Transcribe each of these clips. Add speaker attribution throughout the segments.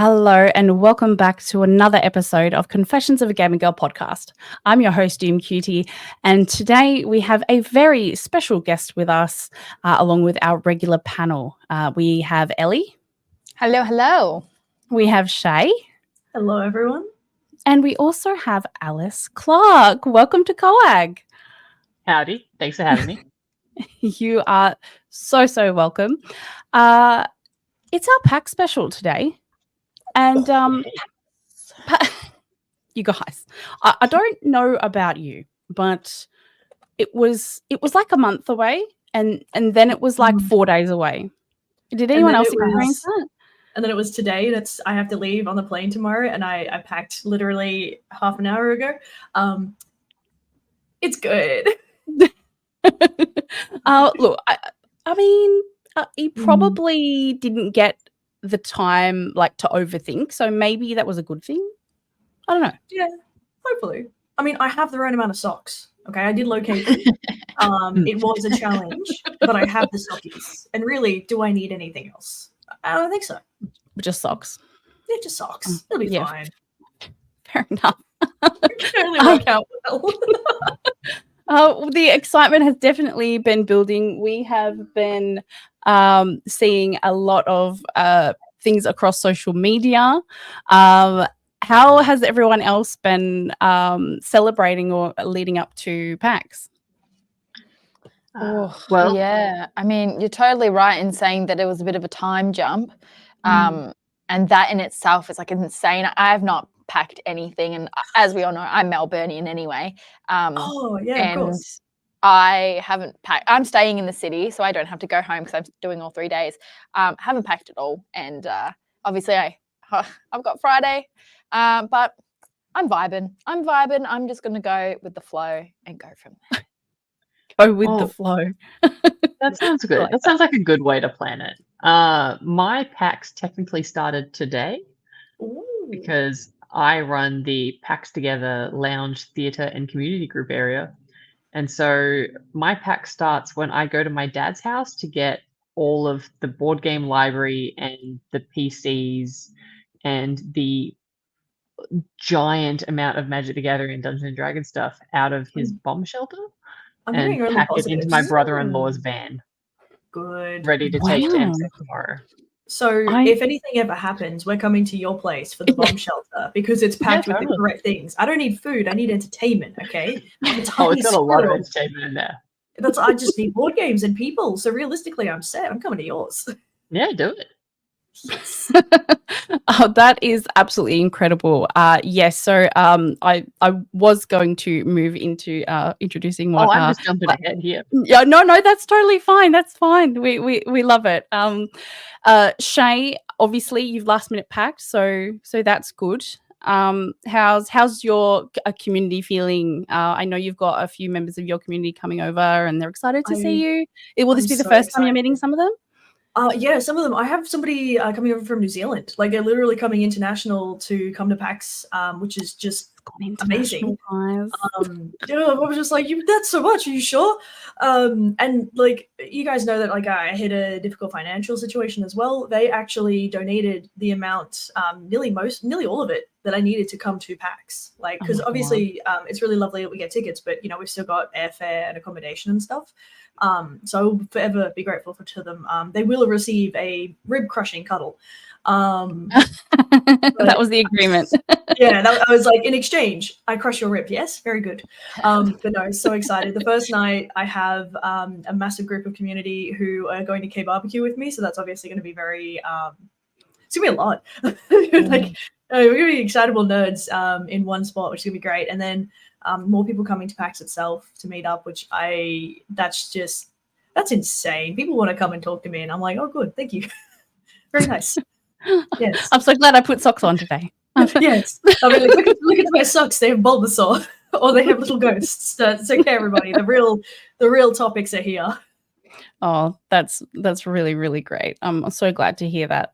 Speaker 1: Hello and welcome back to another episode of Confessions of a Gamer Girl podcast. I'm your host, Doomcutie, and today we have a very special guest with us along with our regular panel. We have Ellie.
Speaker 2: Hello, hello.
Speaker 1: We have Shaye.
Speaker 3: Hello, everyone.
Speaker 1: And we also have Alice Clarke. Welcome to COAG.
Speaker 4: Howdy. Thanks for having me.
Speaker 1: You are so welcome. It's our PAX special today. And you guys, I don't know about you, but it was like a month away, and then it was like 4 days away. Did anyone else experience that?
Speaker 3: And then it was today. I have to leave on the plane tomorrow, and I packed literally half an hour ago. It's good.
Speaker 1: Look, I mean, you probably didn't get the time to overthink, so maybe that was a good thing. I don't know.
Speaker 3: Yeah, hopefully. I mean, I have the right amount of socks. Okay, I did locate them. It was a challenge, but I have the sockies. And really, do I need anything else? I don't think so.
Speaker 1: Just socks.
Speaker 3: Yeah, just socks. It'll be fine.
Speaker 1: Fair enough.
Speaker 3: It can only work out well.
Speaker 1: The excitement has definitely been building. We have been seeing a lot of things across social media. How has everyone else been celebrating or leading up to PAX?
Speaker 2: Well, yeah. I mean, you're totally right in saying that it was a bit of a time jump. And that in itself is like insane. I have not packed anything. And as we all know, I'm Melburnian anyway.
Speaker 3: Of course.
Speaker 2: I haven't packed. I'm staying in the city, so I don't have to go home because I'm doing all 3 days. Haven't packed at all. And obviously I've got Friday, but I'm vibing. I'm just going to go with the flow and go from there.
Speaker 1: Go with the flow.
Speaker 4: That sounds good. That sounds like a good way to plan it. My PAX technically started today because I run the PAX Together lounge, theatre and community group area. And so my PAX starts when I go to my dad's house to get all of the board game library and the PCs and the giant amount of Magic the Gathering and Dungeons and Dragons stuff out of his bomb shelter and pack it into my brother-in-law's van.
Speaker 3: Good.
Speaker 4: Ready to take to MC tomorrow.
Speaker 3: So if anything ever happens, we're coming to your place for the bomb shelter because it's packed with the correct things. I don't need food. I need entertainment, okay?
Speaker 4: It's got a lot of entertainment in there.
Speaker 3: I just need board games and people. So realistically, I'm set. I'm coming to yours.
Speaker 4: Yeah, do it.
Speaker 3: Yes.
Speaker 1: That is absolutely incredible. Yes, so I was going to move into introducing what.
Speaker 4: I'm just jumping ahead here.
Speaker 1: Yeah, no, that's totally fine. That's fine. We love it. Shaye, obviously you've last minute packed, so that's good. How's your community feeling? I know you've got a few members of your community coming over, and they're excited to see you. Will this be the first time you're meeting some of them?
Speaker 3: Yeah, some of them. I have somebody coming over from New Zealand. Like they're literally coming international to come to PAX, which is just amazing. I was just like, that's so much. Are you sure? And like you guys know that like I hit a difficult financial situation as well. They actually donated the amount, nearly all of it that I needed to come to PAX. Like because obviously it's really lovely that we get tickets, but we've still got airfare and accommodation and stuff. So I will forever be grateful to them. They will receive a rib-crushing cuddle.
Speaker 1: That was the agreement.
Speaker 3: Yeah, I was like, in exchange, I crush your rib. Yes, very good. But no, so excited. The first night, I have a massive group of community who are going to K-barbecue with me. So that's obviously going to be very, it's going to be a lot. Like, we're going to be excitable nerds in one spot, which is going to be great. And then more people coming to PAX itself to meet up, which that's insane. People want to come and talk to me, and I'm like, oh, good, thank you. Very nice. Yes.
Speaker 1: I'm so glad I put socks on today.
Speaker 3: Yes. I mean, look at my socks. They have Bulbasaur, or they have little ghosts. It's okay, everybody. The real topics are here.
Speaker 1: Oh, that's really, really great. I'm so glad to hear that.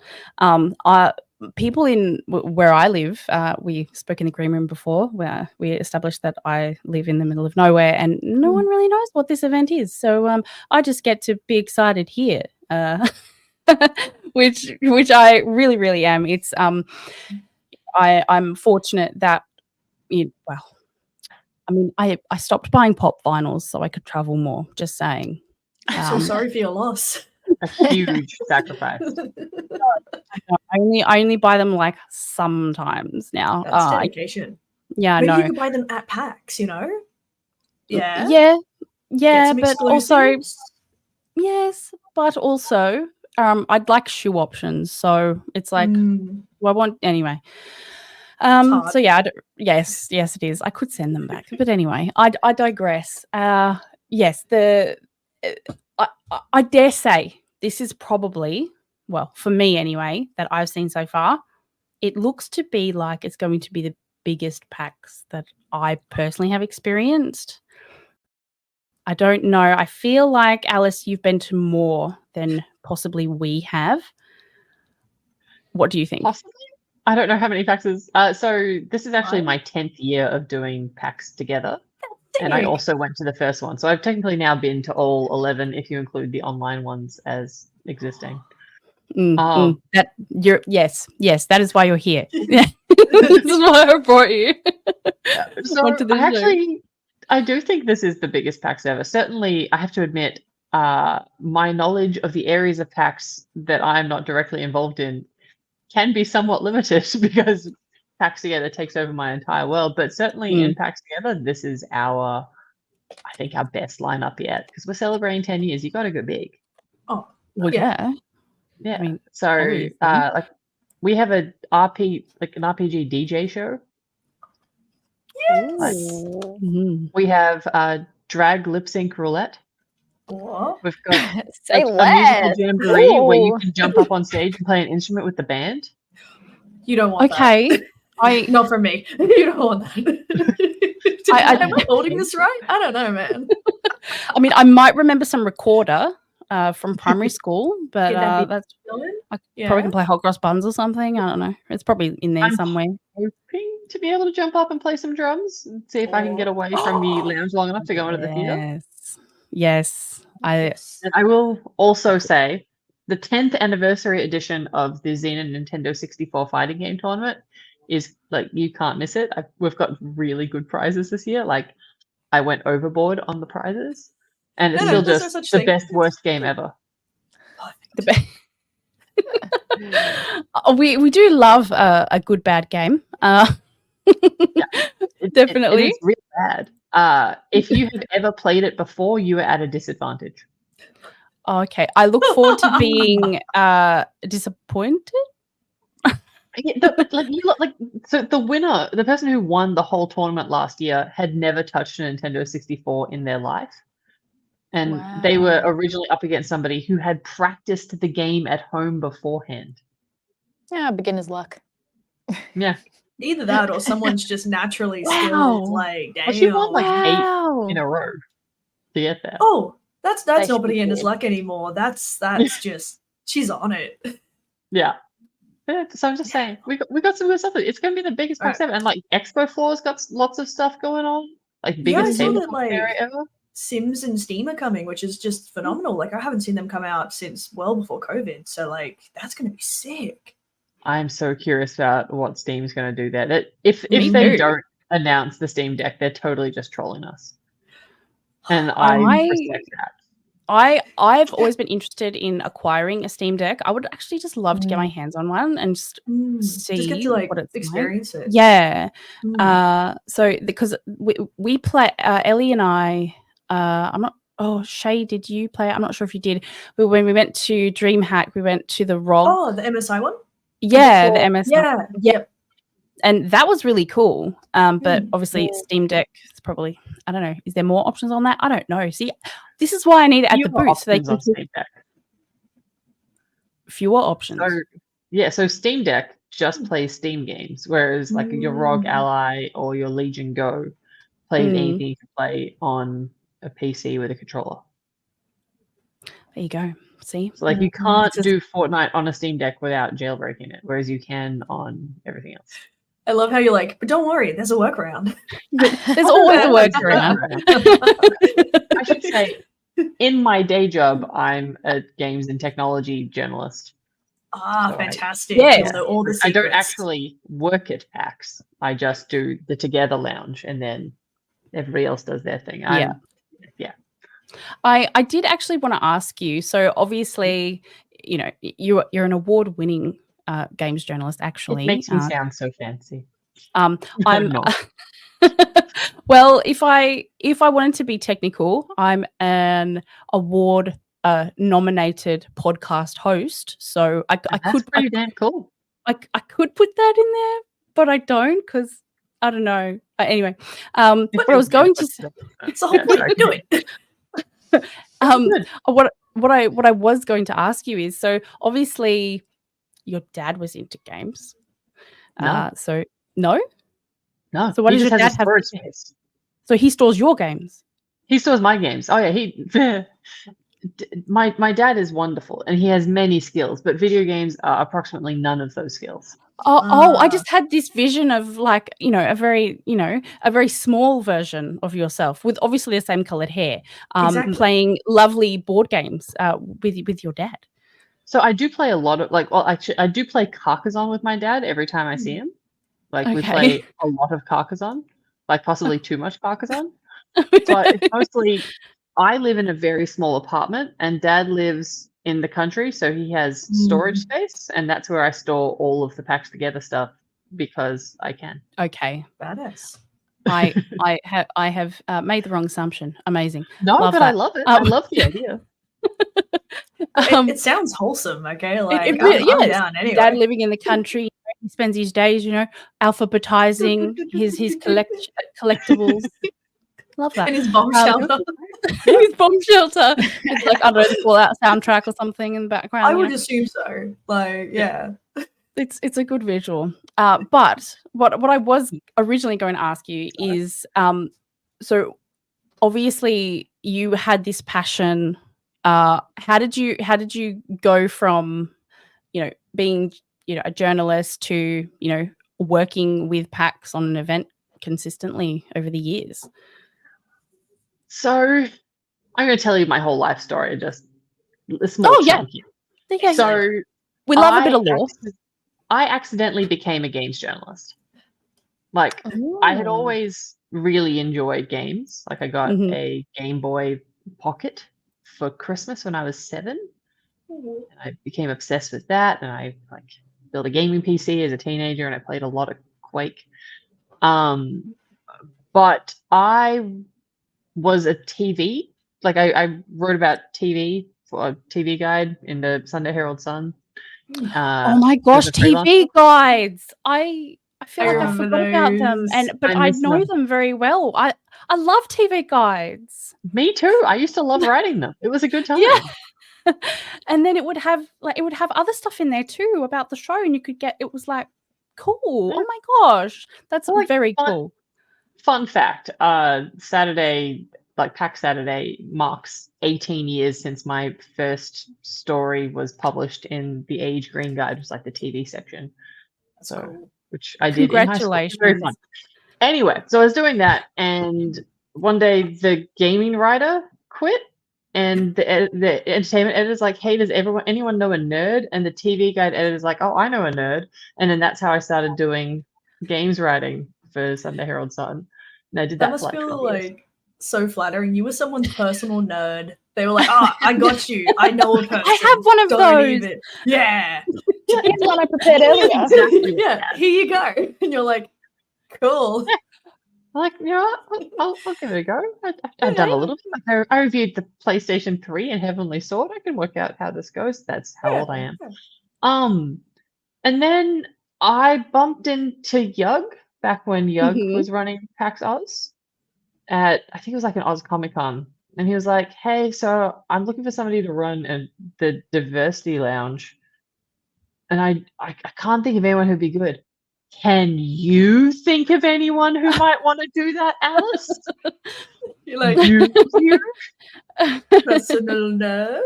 Speaker 1: People in where I live, we spoke in the green room before, where we established that I live in the middle of nowhere, and no one really knows what this event is. So I just get to be excited here. which I really, really am. It's I'm fortunate that well, I mean, I stopped buying pop vinyls so I could travel more. Just saying.
Speaker 3: So sorry for your loss.
Speaker 4: A huge sacrifice.
Speaker 1: I only buy them like sometimes now.
Speaker 3: That's dedication.
Speaker 1: Yeah,
Speaker 3: Maybe
Speaker 1: no.
Speaker 3: you could buy them at PAX, you know? Yeah.
Speaker 1: Yeah,
Speaker 3: Get some
Speaker 1: but also
Speaker 3: exclusives.
Speaker 1: yes, but also I'd like shoe options. So it's like, well, I want anyway.
Speaker 3: hard.
Speaker 1: So yeah, yes, it is. I could send them back, but anyway, I digress. Yes, I dare say this is probably, well, for me anyway, that I've seen so far, it looks to be like it's going to be the biggest PAX that I personally have experienced. I don't know. I feel like, Alice, you've been to more than possibly we have. What do you think?
Speaker 4: Possibly. I don't know how many PAXs. So this is actually my 10th year of doing PAX together. And I also went to the first one. So I've technically now been to all 11 if you include the online ones as existing.
Speaker 1: Yes, that is why you're here. This is why I brought you.
Speaker 4: So I do think this is the biggest PAX ever. Certainly, I have to admit, my knowledge of the areas of PAX that I'm not directly involved in can be somewhat limited because PAX Together takes over my entire world. But certainly in PAX Together, this is I think our best lineup yet because we're celebrating 10 years. You got to go big.
Speaker 1: Oh, well, yeah.
Speaker 4: I mean, so like we have an RPG DJ show.
Speaker 3: Yes.
Speaker 4: We have drag lip sync roulette.
Speaker 3: What?
Speaker 4: We've got
Speaker 2: Say
Speaker 4: a musical jamboree where you
Speaker 2: Ooh.
Speaker 4: can jump up on stage and play an instrument with the band.
Speaker 3: You don't want
Speaker 1: that.
Speaker 3: Not from me. You don't want that. Am I holding this right? I don't know, man.
Speaker 1: I mean, I might remember some recorder from primary school, but that's probably can play hot cross buns or something. I don't know. It's probably in there somewhere.
Speaker 4: Hoping to be able to jump up and play some drums and see if I can get away from the lounge long enough to go into the theater.
Speaker 1: Yes.
Speaker 4: And I will also say the 10th anniversary edition of the Xena Nintendo 64 fighting game tournament is like, you can't miss it. We've got really good prizes this year. Like, I went overboard on the prizes, and it's still just the best, worst game ever.
Speaker 1: We do love a good bad game. Definitely.
Speaker 4: It is really bad. If you have ever played it before, you are at a disadvantage.
Speaker 1: Okay, I look forward to being disappointed.
Speaker 4: So the winner, the person who won the whole tournament last year, had never touched a Nintendo 64 in their life. And they were originally up against somebody who had practiced the game at home beforehand.
Speaker 2: Yeah, beginner's luck.
Speaker 4: Yeah.
Speaker 3: Either that or someone's just naturally skilled. Like, damn.
Speaker 4: Well, she won like 8 in a row to get there.
Speaker 3: Oh, that's not beginner's luck anymore. That's just, she's on it.
Speaker 4: Yeah. So I'm just saying, we got some good stuff. It's going to be the biggest PAX ever. And like Expo Floor's got lots of stuff going on. Like biggest tabletop area ever.
Speaker 3: Sims and Steam are coming, which is just phenomenal. Like, I haven't seen them come out since well before COVID. So like, that's going to be sick.
Speaker 4: I'm so curious about what Steam's going to do there. That if they don't announce the Steam Deck, they're totally just trolling us. And I respect that.
Speaker 1: I've always been interested in acquiring a Steam Deck. I would actually just love to get my hands on one and just see
Speaker 3: just get to like
Speaker 1: what it's
Speaker 3: experience
Speaker 1: like.
Speaker 3: it.
Speaker 1: Yeah. So because we play Ellie and I. I'm not. Oh, Shaye, did you play it? I'm not sure if you did. But when we went to DreamHack, we went to the ROG.
Speaker 3: Oh, the MSI one.
Speaker 1: Yeah, the MSI.
Speaker 3: Yeah. Yep.
Speaker 1: And that was really cool. But obviously Steam Deck is probably, I don't know, is there more options on that? I don't know. See, this is why I need it at the booth. So they can
Speaker 4: Steam Deck.
Speaker 1: Fewer options.
Speaker 4: So Steam Deck just plays Steam games, whereas like your ROG Ally or your Legion Go plays anything you can play on a PC with a controller.
Speaker 1: There you go. See?
Speaker 4: So like you can't do Fortnite on a Steam Deck without jailbreaking it, whereas you can on everything else.
Speaker 3: I love how you're like, but don't worry, there's a workaround.
Speaker 1: There's always a workaround.
Speaker 4: I should say, in my day job, I'm a games and technology journalist.
Speaker 3: Ah,
Speaker 4: So
Speaker 3: fantastic.
Speaker 1: Yes.
Speaker 3: You'll know all the
Speaker 4: I don't
Speaker 3: secrets.
Speaker 4: actually work at PAX. I just do the Together Lounge, and then everybody else does their thing.
Speaker 1: Yeah. I did actually want to ask you. So obviously, you know, you're an award-winning games journalist. Actually,
Speaker 4: It makes me sound so fancy.
Speaker 1: I'm
Speaker 4: not.
Speaker 1: well, if I wanted to be technical, I'm an award nominated podcast host. So I
Speaker 4: That's pretty damn cool.
Speaker 1: I could put that in there, but I don't because I don't know. Anyway, what I was going to say,
Speaker 3: It's the whole point. Do it.
Speaker 1: what I was going to ask you is, so obviously your dad was into games.
Speaker 4: No.
Speaker 1: So no.
Speaker 4: No.
Speaker 1: So what
Speaker 4: he
Speaker 1: does
Speaker 4: just
Speaker 1: your
Speaker 4: has
Speaker 1: dad
Speaker 4: a
Speaker 1: have?
Speaker 4: storage space.
Speaker 1: So he stores your games.
Speaker 4: He stores my games. Oh yeah, my dad is wonderful, and he has many skills, but video games are approximately none of those skills.
Speaker 1: I just had this vision of like, you know, a very small version of yourself with obviously the same colored hair,
Speaker 3: Exactly.
Speaker 1: playing lovely board games with your dad.
Speaker 4: So I do play a lot of actually I do play Carcassonne with my dad every time I see him. Like we
Speaker 1: Okay.
Speaker 4: play a lot of Carcassonne, like possibly too much Carcassonne. But it's mostly I live in a very small apartment, and Dad lives in the country, so he has storage space, and that's where I store all of the PAX Together stuff because I can.
Speaker 1: Okay.
Speaker 3: Badass.
Speaker 1: I have made the wrong assumption. Amazing.
Speaker 4: No,
Speaker 1: Love
Speaker 4: but
Speaker 1: that.
Speaker 4: I love it. I love the idea.
Speaker 3: It sounds wholesome, okay? Like,
Speaker 1: it really
Speaker 3: I'm
Speaker 1: is.
Speaker 3: down anyway.
Speaker 1: Dad living in the country, he spends his days, you know, alphabetizing his collectibles. Love that.
Speaker 3: In his bomb shelter.
Speaker 1: His bomb shelter. It's like, I don't know, the Fallout soundtrack or something in the background.
Speaker 3: I would assume so. Like, yeah.
Speaker 1: It's a good visual. But what I was originally going to ask you is, so obviously you had this passion. How did you go from, you know, being, you know, a journalist to, you know, working with PAX on an event consistently over the years?
Speaker 4: So I'm going to tell you my whole life story, just a small chunky.
Speaker 1: Yeah.
Speaker 4: So
Speaker 1: we love a bit of lore.
Speaker 4: I accidentally became a games journalist. Like, I had always really enjoyed games. Like, I got a Game Boy Pocket for Christmas when I was 7. And I became obsessed with that, and I like built a gaming PC as a teenager, and I played a lot of Quake. But I was a TV. Like, I wrote about TV for a TV guide in the Sunday Herald Sun.
Speaker 1: Oh my gosh, TV guides! I feel like I forgot about them, but I know them very well. I love TV guides.
Speaker 4: Me too. I used to love writing them. It was a good time.
Speaker 1: Yeah. And then it would have other stuff in there too about the show, and you could get, it was like cool. Yeah. Oh my gosh, that's like very cool.
Speaker 4: Fun fact: Saturday, like PAX Saturday, marks 18 years since my first story was published in the Age Green Guide, which was like the TV section. So, which I did in high school. Very fun. Anyway, so I was doing that, and one day the gaming writer quit, and the entertainment editor's like, "Hey, does anyone know a nerd?" And the TV guide editor's like, "Oh, I know a nerd." And then that's how I started doing games writing for Sunday Herald Sun. And I did that.
Speaker 3: That must
Speaker 4: for like
Speaker 3: feel
Speaker 4: 12 years.
Speaker 3: Like so flattering. You were someone's personal nerd. They were like, "Ah, I got you. I know a person.
Speaker 1: I have one of those."
Speaker 3: Even. Yeah.
Speaker 2: It's one I prepared earlier.
Speaker 3: Exactly. Yeah. Here you go. And you're like, cool.
Speaker 4: Yeah. Like, you know, I'll give it a go. I've done a little bit. Like, I reviewed the PlayStation 3 and Heavenly Sword. I can work out how this goes. That's how old I am.
Speaker 3: Yeah.
Speaker 4: And then I bumped into Yug back when Yug was running PAX AUS at, I think it was like an Oz Comic Con. And he was like, "Hey, so I'm looking for somebody to run the Diversity Lounge. And I can't think of anyone who'd be good. Can you think of anyone who might want to do that, Alice?"
Speaker 3: You're like,
Speaker 4: you
Speaker 3: personal nerd.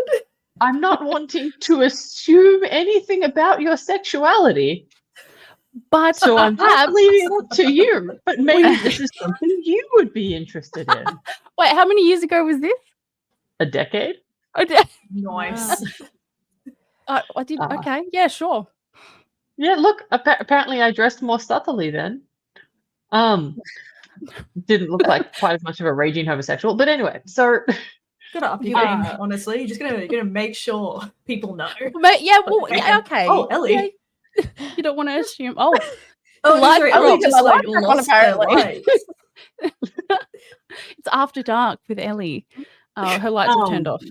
Speaker 4: I'm not wanting to assume anything about your sexuality,
Speaker 1: but
Speaker 4: so I'm just leaving it up to you. But maybe this is something you would be interested in.
Speaker 1: Wait, how many years ago was this?
Speaker 4: a decade.
Speaker 3: Nice.
Speaker 1: I did. Okay. Yeah, sure.
Speaker 4: Yeah, look, apparently I dressed more subtly then. Didn't look like quite as much of a raging homosexual, but anyway, so
Speaker 3: Gotta up your game, honestly. You're just gonna make sure people know.
Speaker 1: Yeah, well, yeah, okay.
Speaker 3: Oh, Ellie.
Speaker 1: Yeah, you don't want to assume. Oh,
Speaker 3: sorry, Ellie
Speaker 2: Ellie
Speaker 3: just like
Speaker 2: one,
Speaker 3: lost their
Speaker 2: apparently.
Speaker 3: lights.
Speaker 1: it's after dark with Ellie. Her lights have turned off.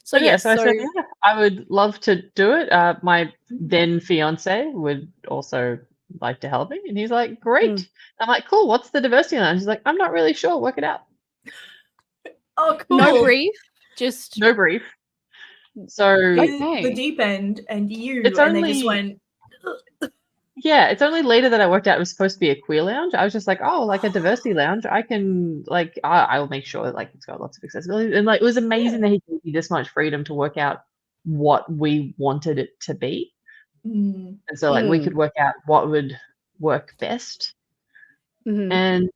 Speaker 1: So
Speaker 4: yeah,
Speaker 1: yes,
Speaker 4: so I said, yeah, I would love to do it. My then fiance would also like to help me, and he's like, great. I'm like, cool. What's the diversity lounge? He's like, I'm not really sure. Work it out.
Speaker 3: Oh, cool.
Speaker 1: No brief, just
Speaker 4: no brief. So
Speaker 3: the deep end, and you,
Speaker 4: it's
Speaker 3: and
Speaker 4: only,
Speaker 3: they just went.
Speaker 4: Yeah, it's only later that I worked out it was supposed to be a queer lounge. I was just like, oh, like a diversity lounge. I can like I'll make sure like it's got lots of accessibility. And like it was amazing that he gave me this much freedom to work out what we wanted it to be. And so like we could work out what would work best. And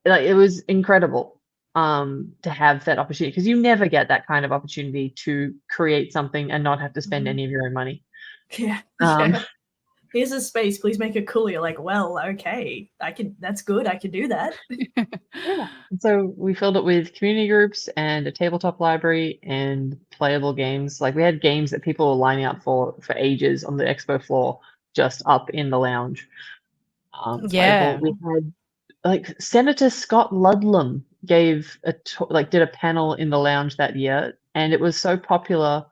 Speaker 4: like it was incredible to have that opportunity, because you never get that kind of opportunity to create something and not have to spend any of your own money.
Speaker 3: Yeah. Here's a space, please make it cool. You're like, well, okay, that's good, I can do that.
Speaker 4: Yeah. And so we filled it with community groups and a tabletop library and playable games. Like we had games that people were lining up for ages on the expo floor, just up in the lounge.
Speaker 1: Yeah.
Speaker 4: Playable. We had like Senator Scott Ludlam did a panel in the lounge that year, and it was so popular.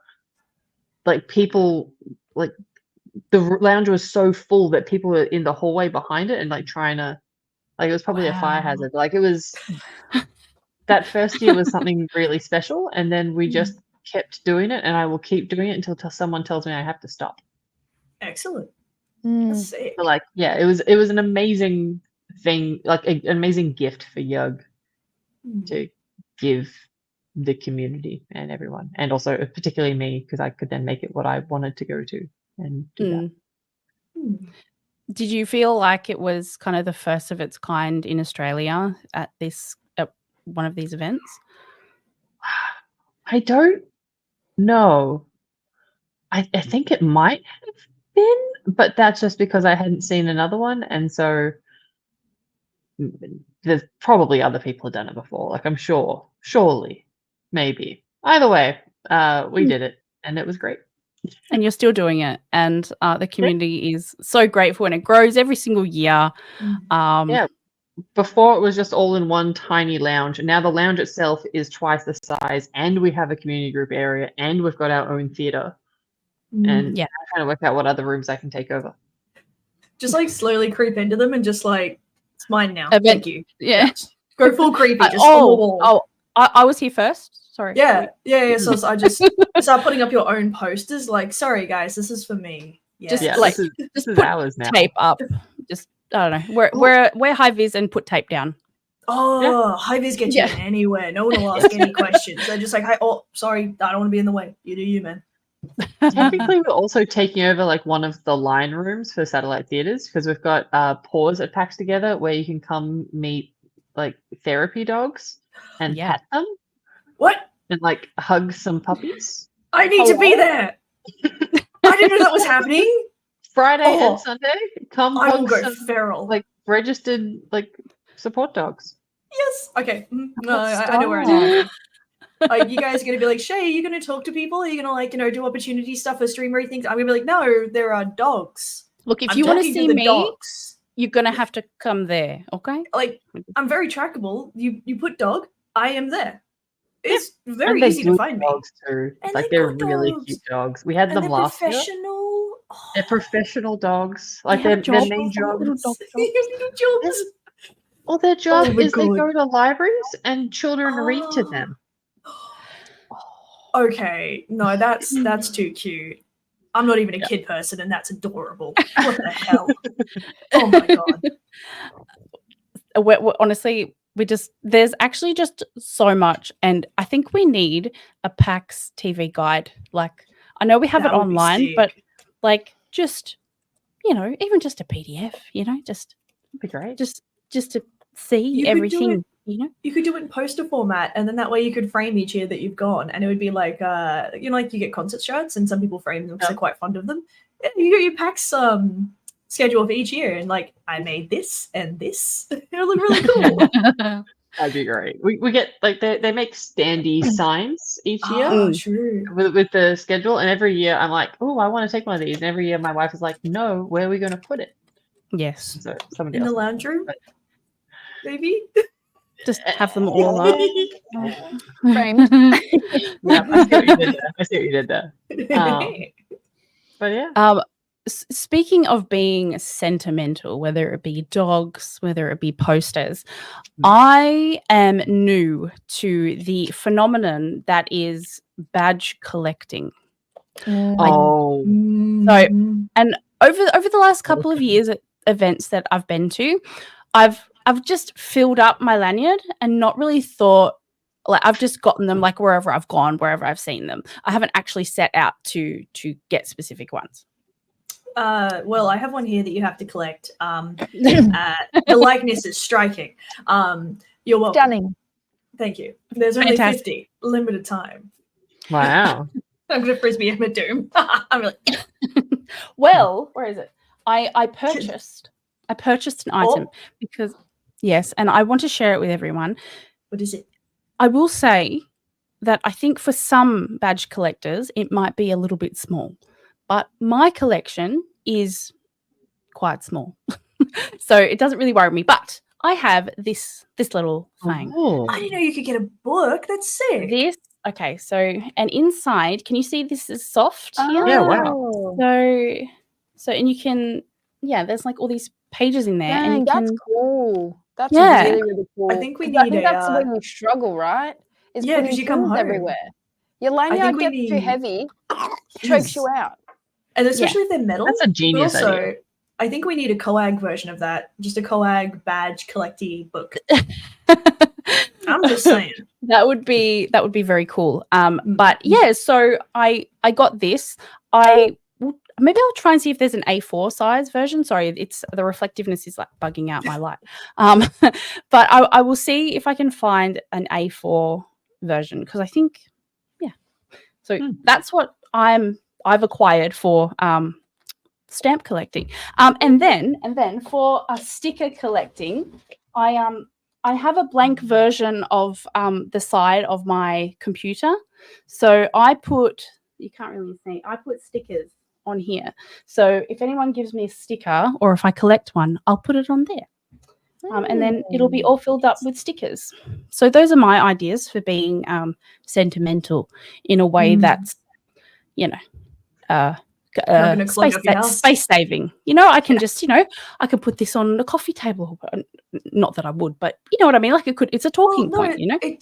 Speaker 4: Like people, like the lounge was so full that people were in the hallway behind it and like trying to, like it was probably a fire hazard. Like it was, that first year was something really special, and then we just kept doing it, and I will keep doing it until someone tells me I have to stop.
Speaker 3: Excellent. That's sick.
Speaker 4: So like, yeah, it was an amazing thing, like an amazing gift for Yug to give the community and everyone, and also particularly me, because I could then make it what I wanted to go to and do that.
Speaker 1: Did you feel like it was kind of the first of its kind in Australia at one of these events?
Speaker 4: I don't know. I think it might have been, but that's just because I hadn't seen another one, and so there's probably other people have done it before. Like I'm sure, surely, maybe. Either way, we did it, and it was great.
Speaker 1: And you're still doing it, and the community is so grateful, and it grows every single year.
Speaker 4: Yeah. Before it was just all in one tiny lounge, and now the lounge itself is twice the size, and we have a community group area, and we've got our own theater. And I'm trying to work out what other rooms I can take over.
Speaker 3: Just like slowly creep into them and just like, it's mine now. Thank you.
Speaker 1: Yeah.
Speaker 3: Go full creepy. Just on the wall.
Speaker 1: I was here first. Sorry.
Speaker 3: Yeah. So I just start putting up your own posters. Like, sorry guys, this is for me. Yeah.
Speaker 4: This is ours now.
Speaker 1: Tape up. Just I don't know. Wear high vis and put tape down.
Speaker 3: Oh, high vis gets you anywhere. No one will ask any questions. They're just like, hey, sorry, I don't want to be in the way. You do you, man.
Speaker 4: Technically, we're also taking over like one of the line rooms for satellite theaters, because we've got Paws at PAX Together, where you can come meet like therapy dogs and pet them.
Speaker 3: What?
Speaker 4: And like hug some puppies.
Speaker 3: I need to be there. I didn't know that was happening.
Speaker 4: Friday and Sunday, come
Speaker 3: I will
Speaker 4: hug
Speaker 3: go
Speaker 4: some
Speaker 3: feral.
Speaker 4: like registered like support dogs.
Speaker 3: Yes. Okay. No, I know where I am. Like, you guys are going to be like, Shaye, are you going to talk to people? Are you going to like, do opportunity stuff for streamery things? I'm going to be like, no, there are dogs.
Speaker 1: Look, if you want to see me, you're going to have to come there, okay?
Speaker 3: Like, I'm very trackable. You put dog, I am there. It's very easy to find
Speaker 4: dogs
Speaker 3: me.
Speaker 4: Too. Like they're really cute dogs. We had them last year.
Speaker 3: Professional.
Speaker 4: They're professional dogs. Like they're main jobs. Well, their job is they go to libraries and children read to them.
Speaker 3: Okay, no, that's too cute. I'm not even a kid person, and that's adorable. What the hell? Oh my god.
Speaker 1: Honestly, there's actually just so much, and I think we need a PAX TV guide. Like, I know we have it online, but like just even just a PDF. Just
Speaker 4: that'd be great.
Speaker 1: Just to see everything. you know,
Speaker 3: you could do it in poster format, and then that way you could frame each year that you've gone, and it would be like, you know, like you get concert shirts, and some people frame them because they're quite fond of them. Yeah, you got your PAX schedule for each year, and like, I made this and this. It'll look really cool.
Speaker 4: That'd be great. We get like they make standee signs each year
Speaker 3: True.
Speaker 4: with the schedule, and every year I'm like, oh, I want to take one of these, and every year my wife is like, no, where are we going to put it?
Speaker 1: Yes.
Speaker 4: So somebody
Speaker 3: In
Speaker 4: else
Speaker 3: the lounge room, maybe.
Speaker 1: Just have them all up.
Speaker 2: Framed.
Speaker 4: Yeah, I see what you did there. I see what you did there. But yeah.
Speaker 1: Speaking of being sentimental, whether it be dogs, whether it be posters, I am new to the phenomenon that is badge collecting.
Speaker 4: Oh.
Speaker 1: So, and over the last couple of years at events that I've been to, I've just filled up my lanyard and not really thought, like, I've just gotten them like wherever I've gone, wherever I've seen them. I haven't actually set out to get specific ones.
Speaker 3: Well, I have one here that you have to collect. The likeness is striking. You're welcome.
Speaker 2: Stunning.
Speaker 3: Thank you. There's only 50, limited time.
Speaker 4: Wow.
Speaker 3: I'm gonna frisbee him at Doom. I'm like,
Speaker 1: well, where is it? I purchased an item because yes, and I want to share it with everyone.
Speaker 3: What is it?
Speaker 1: I will say that I think for some badge collectors it might be a little bit small, but my collection is quite small, so it doesn't really worry me. But I have this little thing.
Speaker 4: Oh.
Speaker 3: I didn't know you could get a book. That's sick.
Speaker 1: This. Okay, so and inside, can you see this is soft here?
Speaker 4: Yeah, wow.
Speaker 1: So and you can, there's like all these pages in there.
Speaker 2: Dang,
Speaker 1: and
Speaker 2: that's cool. That's
Speaker 1: Yeah.
Speaker 2: really, really cool.
Speaker 3: I think we
Speaker 2: 'Cause I
Speaker 3: need
Speaker 2: think that's
Speaker 3: a,
Speaker 2: when you struggle, right? Is
Speaker 3: Yeah, 'cause
Speaker 2: putting
Speaker 3: you come
Speaker 2: things
Speaker 3: home.
Speaker 2: everywhere. Your
Speaker 3: think
Speaker 2: lanyard
Speaker 3: we
Speaker 2: gets too
Speaker 3: need-
Speaker 2: heavy, chokes you out.
Speaker 3: and especially if they're metal.
Speaker 4: That's a
Speaker 3: But
Speaker 4: genius
Speaker 3: also,
Speaker 4: idea.
Speaker 3: I think we need a coag version of that. Just a coag badge collecty book. I'm just saying.
Speaker 1: That would be very cool. But yeah, so I got this. Maybe I'll try and see if there's an A4 size version. Sorry, it's the reflectiveness is like bugging out my light. But I will see if I can find an A4 version because I think, So that's what I've acquired for stamp collecting. And then for a sticker collecting, I have a blank version of the side of my computer. So I put, you can't really see, I put stickers on here. So if anyone gives me a sticker or if I collect one, I'll put it on there. And then it'll be all filled up with stickers. So those are my ideas for being sentimental in a way that's, space saving. I can just, I could put this on the coffee table. Not that I would, but you know what I mean? Like it's a talking point,
Speaker 3: I think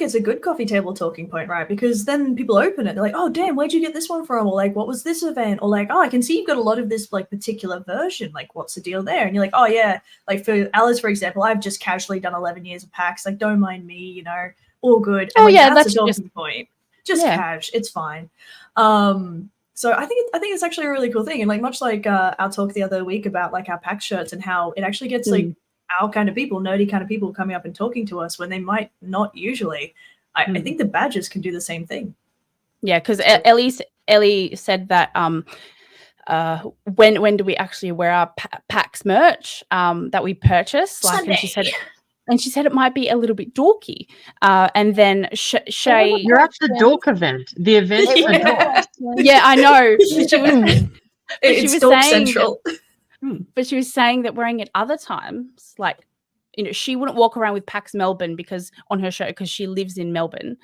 Speaker 3: it's a good coffee table talking point, right? Because then people open it, they're like, oh damn, where'd you get this one from? Or like, what was this event? Or like, oh, I can see you've got a lot of this like particular version. Like, what's the deal there? And you're like, oh yeah, like for Alice, for example, I've just casually done 11 years of PAX. Like, don't mind me, all good. And that's a talking point. Just cash, it's fine. So I think it's actually a really cool thing, and like much like our talk the other week about like our PAX shirts and how it actually gets like our kind of people, nerdy kind of people, coming up and talking to us when they might not usually. I think the badges can do the same thing. Yeah,
Speaker 1: because Ellie said that when do we actually wear our PAX merch that we purchase? Like,
Speaker 3: Sunday.
Speaker 1: And she said it might be a little bit dorky. And then Shaye...
Speaker 4: You're at the dork event. The event for dorks.
Speaker 1: Yeah, I know.
Speaker 3: It's dork central.
Speaker 1: But she was saying that wearing it other times, like, she wouldn't walk around with PAX Melbourne on her show because she lives in Melbourne.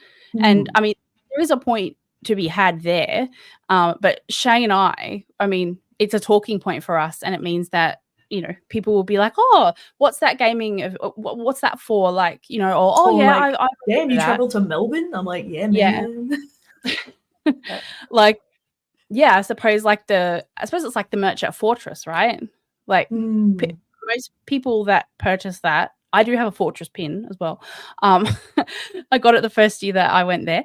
Speaker 1: And, I mean, there is a point to be had there. But Shaye and I mean, it's a talking point for us, and it means that, people will be like, oh, what's that gaming? What's that for? Like, I
Speaker 3: damn, you traveled to Melbourne? I'm like, yeah, man.
Speaker 1: Yeah. Like, yeah, I suppose it's like the merch at Fortress, right? Like most people that purchase that, I do have a Fortress pin as well. I got it the first year that I went there.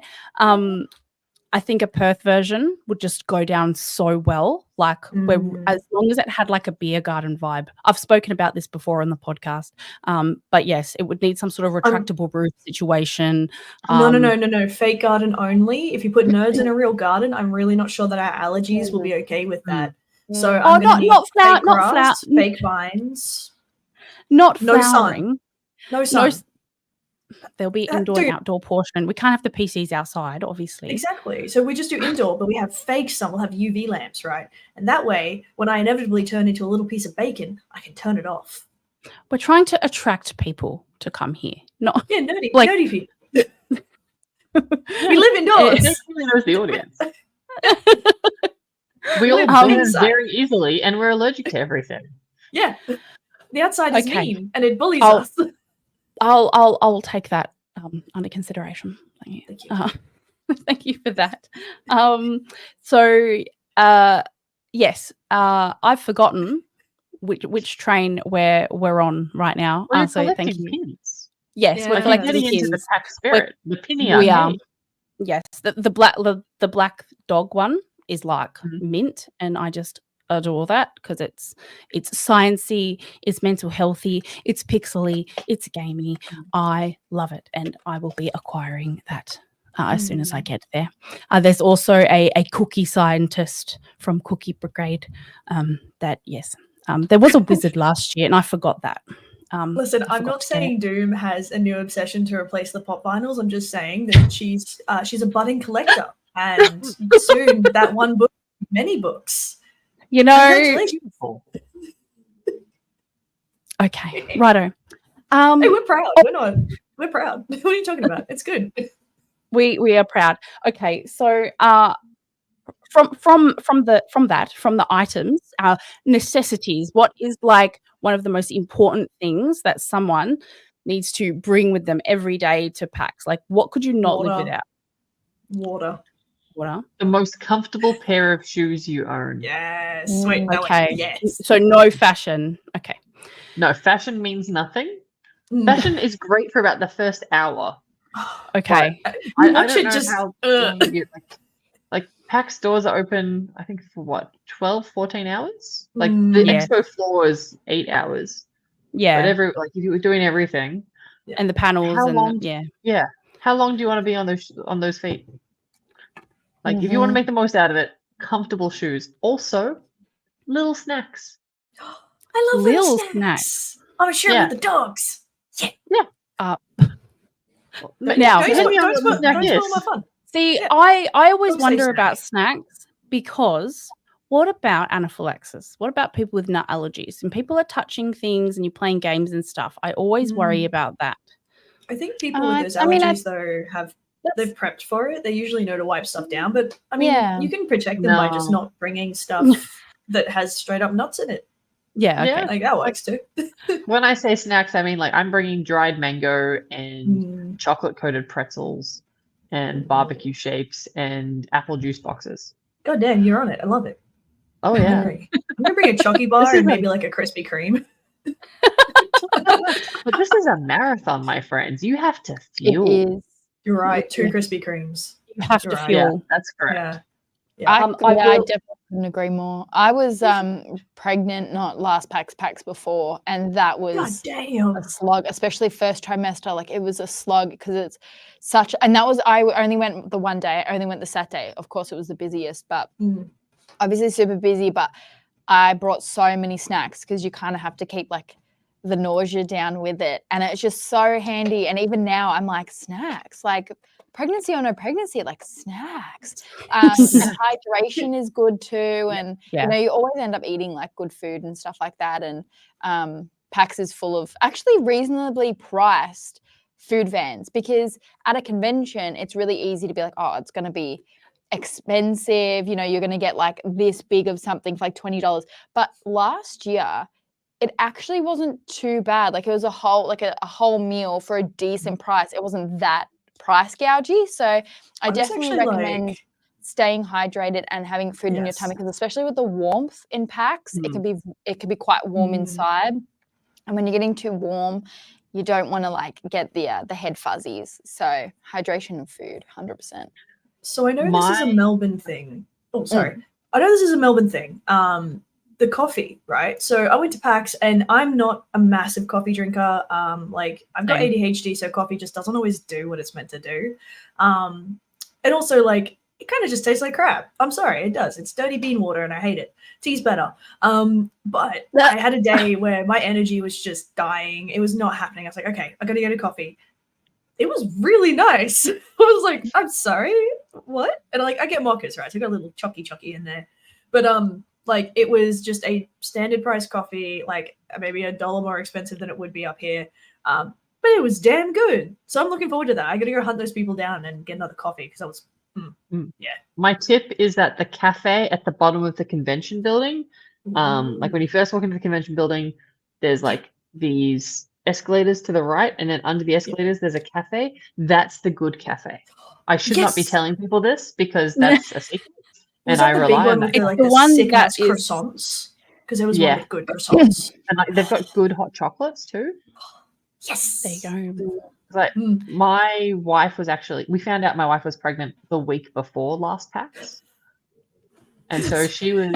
Speaker 1: I think a Perth version would just go down so well. Like as long as it had like a beer garden vibe. I've spoken about this before on the podcast. But yes, it would need some sort of retractable roof situation.
Speaker 3: No. Fake garden only. If you put nerds in a real garden, I'm really not sure that our allergies will be okay with that. So I'm gonna need fake grass, fake vines.
Speaker 1: Not
Speaker 3: No
Speaker 1: flowering.
Speaker 3: No sun.
Speaker 1: There'll be indoor and outdoor portion. We can't have the PCs outside, obviously.
Speaker 3: Exactly. So we just do indoor, but we have fake sun. We'll have UV lamps, right? And that way, when I inevitably turn into a little piece of bacon, I can turn it off.
Speaker 1: We're trying to attract people to come here. Not
Speaker 3: nerdy people. We live indoors.
Speaker 4: It really knows the audience. We all burn very easily, and we're allergic to everything.
Speaker 3: Yeah, the outside is mean, and it bullies us.
Speaker 1: I'll take that under consideration. Thank you. Thank you for that. Yes, I've forgotten which train we're on right now. So thank you.
Speaker 4: Pins.
Speaker 1: Yes, we're collecting
Speaker 4: into the pack spirit. The pinny
Speaker 1: we are. Yes, the black dog one is like mint, and I just adore that because it's sciencey, it's mental healthy, it's pixely, it's gamey. I love it, and I will be acquiring that as soon as I get there. There's also a cookie scientist from Cookie Brigade. There was a wizard last year, and I forgot that.
Speaker 3: Listen, I'm not saying Doom has a new obsession to replace the pop vinyls. I'm just saying that she's a budding collector, and soon that one book, many books.
Speaker 1: You know. Okay, righto.
Speaker 3: Hey, we're proud. We're proud. What are you talking about? It's good.
Speaker 1: We are proud. Okay, so from the items, necessities. What is like one of the most important things that someone needs to bring with them every day to PAX? Like, what could you not live without?
Speaker 3: Water.
Speaker 4: The most comfortable pair of shoes you own.
Speaker 3: Yes. Wait,
Speaker 1: okay.
Speaker 3: Yes.
Speaker 1: So no fashion. Okay.
Speaker 4: No, fashion means nothing. Fashion is great for about the first hour.
Speaker 1: Okay.
Speaker 4: I don't know how long you like PAX stores are open, I think, for what, 12, 14 hours? Like the expo floor is 8 hours.
Speaker 1: Yeah.
Speaker 4: But if you were doing everything.
Speaker 1: And the panels
Speaker 4: How long do you want to be on those feet? Like if you want to make the most out of it, comfortable shoes. Also, little snacks.
Speaker 3: I love little snacks. I'm sure with the dogs.
Speaker 1: Yeah.
Speaker 3: Now, don't spoil my fun.
Speaker 1: See, I always wonder about snacks because what about anaphylaxis? What about people with nut allergies? And people are touching things and you're playing games and stuff. I always worry about that.
Speaker 3: I think people with those allergies, though, they've prepped for it. They usually know to wipe stuff down. But, I mean, you can protect them by just not bringing stuff that has straight up nuts in it.
Speaker 1: Yeah, okay.
Speaker 3: Like that works too.
Speaker 4: When I say snacks, I mean like I'm bringing dried mango and chocolate-coated pretzels and barbecue shapes and apple juice boxes.
Speaker 3: God damn, you're on it. I love it.
Speaker 4: Oh, yeah.
Speaker 3: I'm going to bring a Chocky bar and maybe like a Krispy Kreme.
Speaker 4: But this is a marathon, my friends. You have to fuel.
Speaker 2: It is.
Speaker 3: You're right. 2 Krispy Kremes.
Speaker 1: You have to fuel.
Speaker 4: Yeah, that's correct.
Speaker 3: Yeah.
Speaker 2: I definitely couldn't agree more. I was pregnant, not last PAX before, and that was a slog, especially first trimester. Like it was a slog because it's such, and that was, I only went the one day, I only went the Saturday. Of course, it was the busiest, but obviously super busy. But I brought so many snacks because you kind of have to keep like the nausea down with it, and it's just so handy. And even now, I'm like snacks, like. Pregnancy or no pregnancy, like snacks. And hydration is good too. And, you know, you always end up eating like good food and stuff like that. And PAX is full of actually reasonably priced food vans because at a convention, it's really easy to be like, oh, it's going to be expensive. You know, you're going to get like this big of something for like $20. But last year, it actually wasn't too bad. Like it was a whole meal for a decent price. It wasn't that price gougy, so I definitely recommend staying hydrated and having food in your tummy because especially with the warmth in PAX, it can be quite warm inside, and when you're getting too warm, you don't want to like get the head fuzzies. So hydration and food, 100%.
Speaker 3: So I know this is a Melbourne thing. Oh, sorry. I know this is a Melbourne thing. The coffee, right? So I went to PAX, and I'm not a massive coffee drinker. Like I've got ADHD, so coffee just doesn't always do what it's meant to do. And also, like, it kind of just tastes like crap. I'm sorry, it does. It's dirty bean water, and I hate it. Tea's better. But I had a day where my energy was just dying. It was not happening. I was like, okay, I gotta get a coffee. It was really nice. I was like, I'm sorry, what? And I get mochas, right? So I got a little chocky in there. But like, it was just a standard price coffee, like maybe $1 more expensive than it would be up here. But it was damn good. So I'm looking forward to that. I got to go hunt those people down and get another coffee because I was, yeah.
Speaker 4: My tip is that the cafe at the bottom of the convention building, like when you first walk into the convention building, there's like these escalators to the right, and then under the escalators there's a cafe. That's the good cafe. I should not be telling people this because that's a secret. And I rely on that.
Speaker 3: It's like the one that is croissants, because there was one with good croissants,
Speaker 4: and like, they've got good hot chocolates too.
Speaker 3: Yes,
Speaker 1: there you go.
Speaker 4: Like my wife was we found out my wife was pregnant the week before last PAX, and so she was.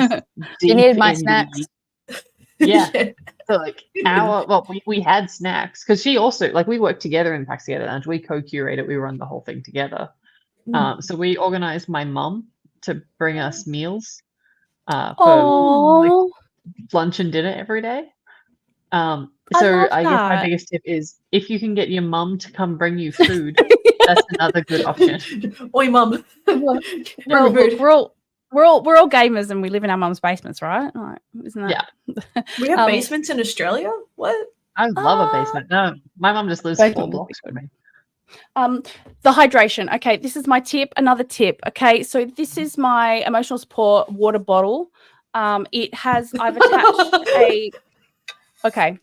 Speaker 2: She needed my snacks.
Speaker 4: So like we had snacks because she also, like, we worked together in PAX Together Lounge. We co-curate it. We run the whole thing together. So we organized my mum to bring us meals for like, lunch and dinner every day. So I guess my biggest tip is, if you can get your mum to come bring you food, that's another good option.
Speaker 3: Oi, mum.
Speaker 1: We're all gamers, and we live in our mum's basements, right? Like, isn't that?
Speaker 3: Yeah. We have basements in Australia. What?
Speaker 4: I love a basement. No, my mum just lives 4 blocks from me.
Speaker 1: The hydration. Okay, this is my tip. Another tip. Okay, so this is my emotional support water bottle. It has, I've attached a. Okay,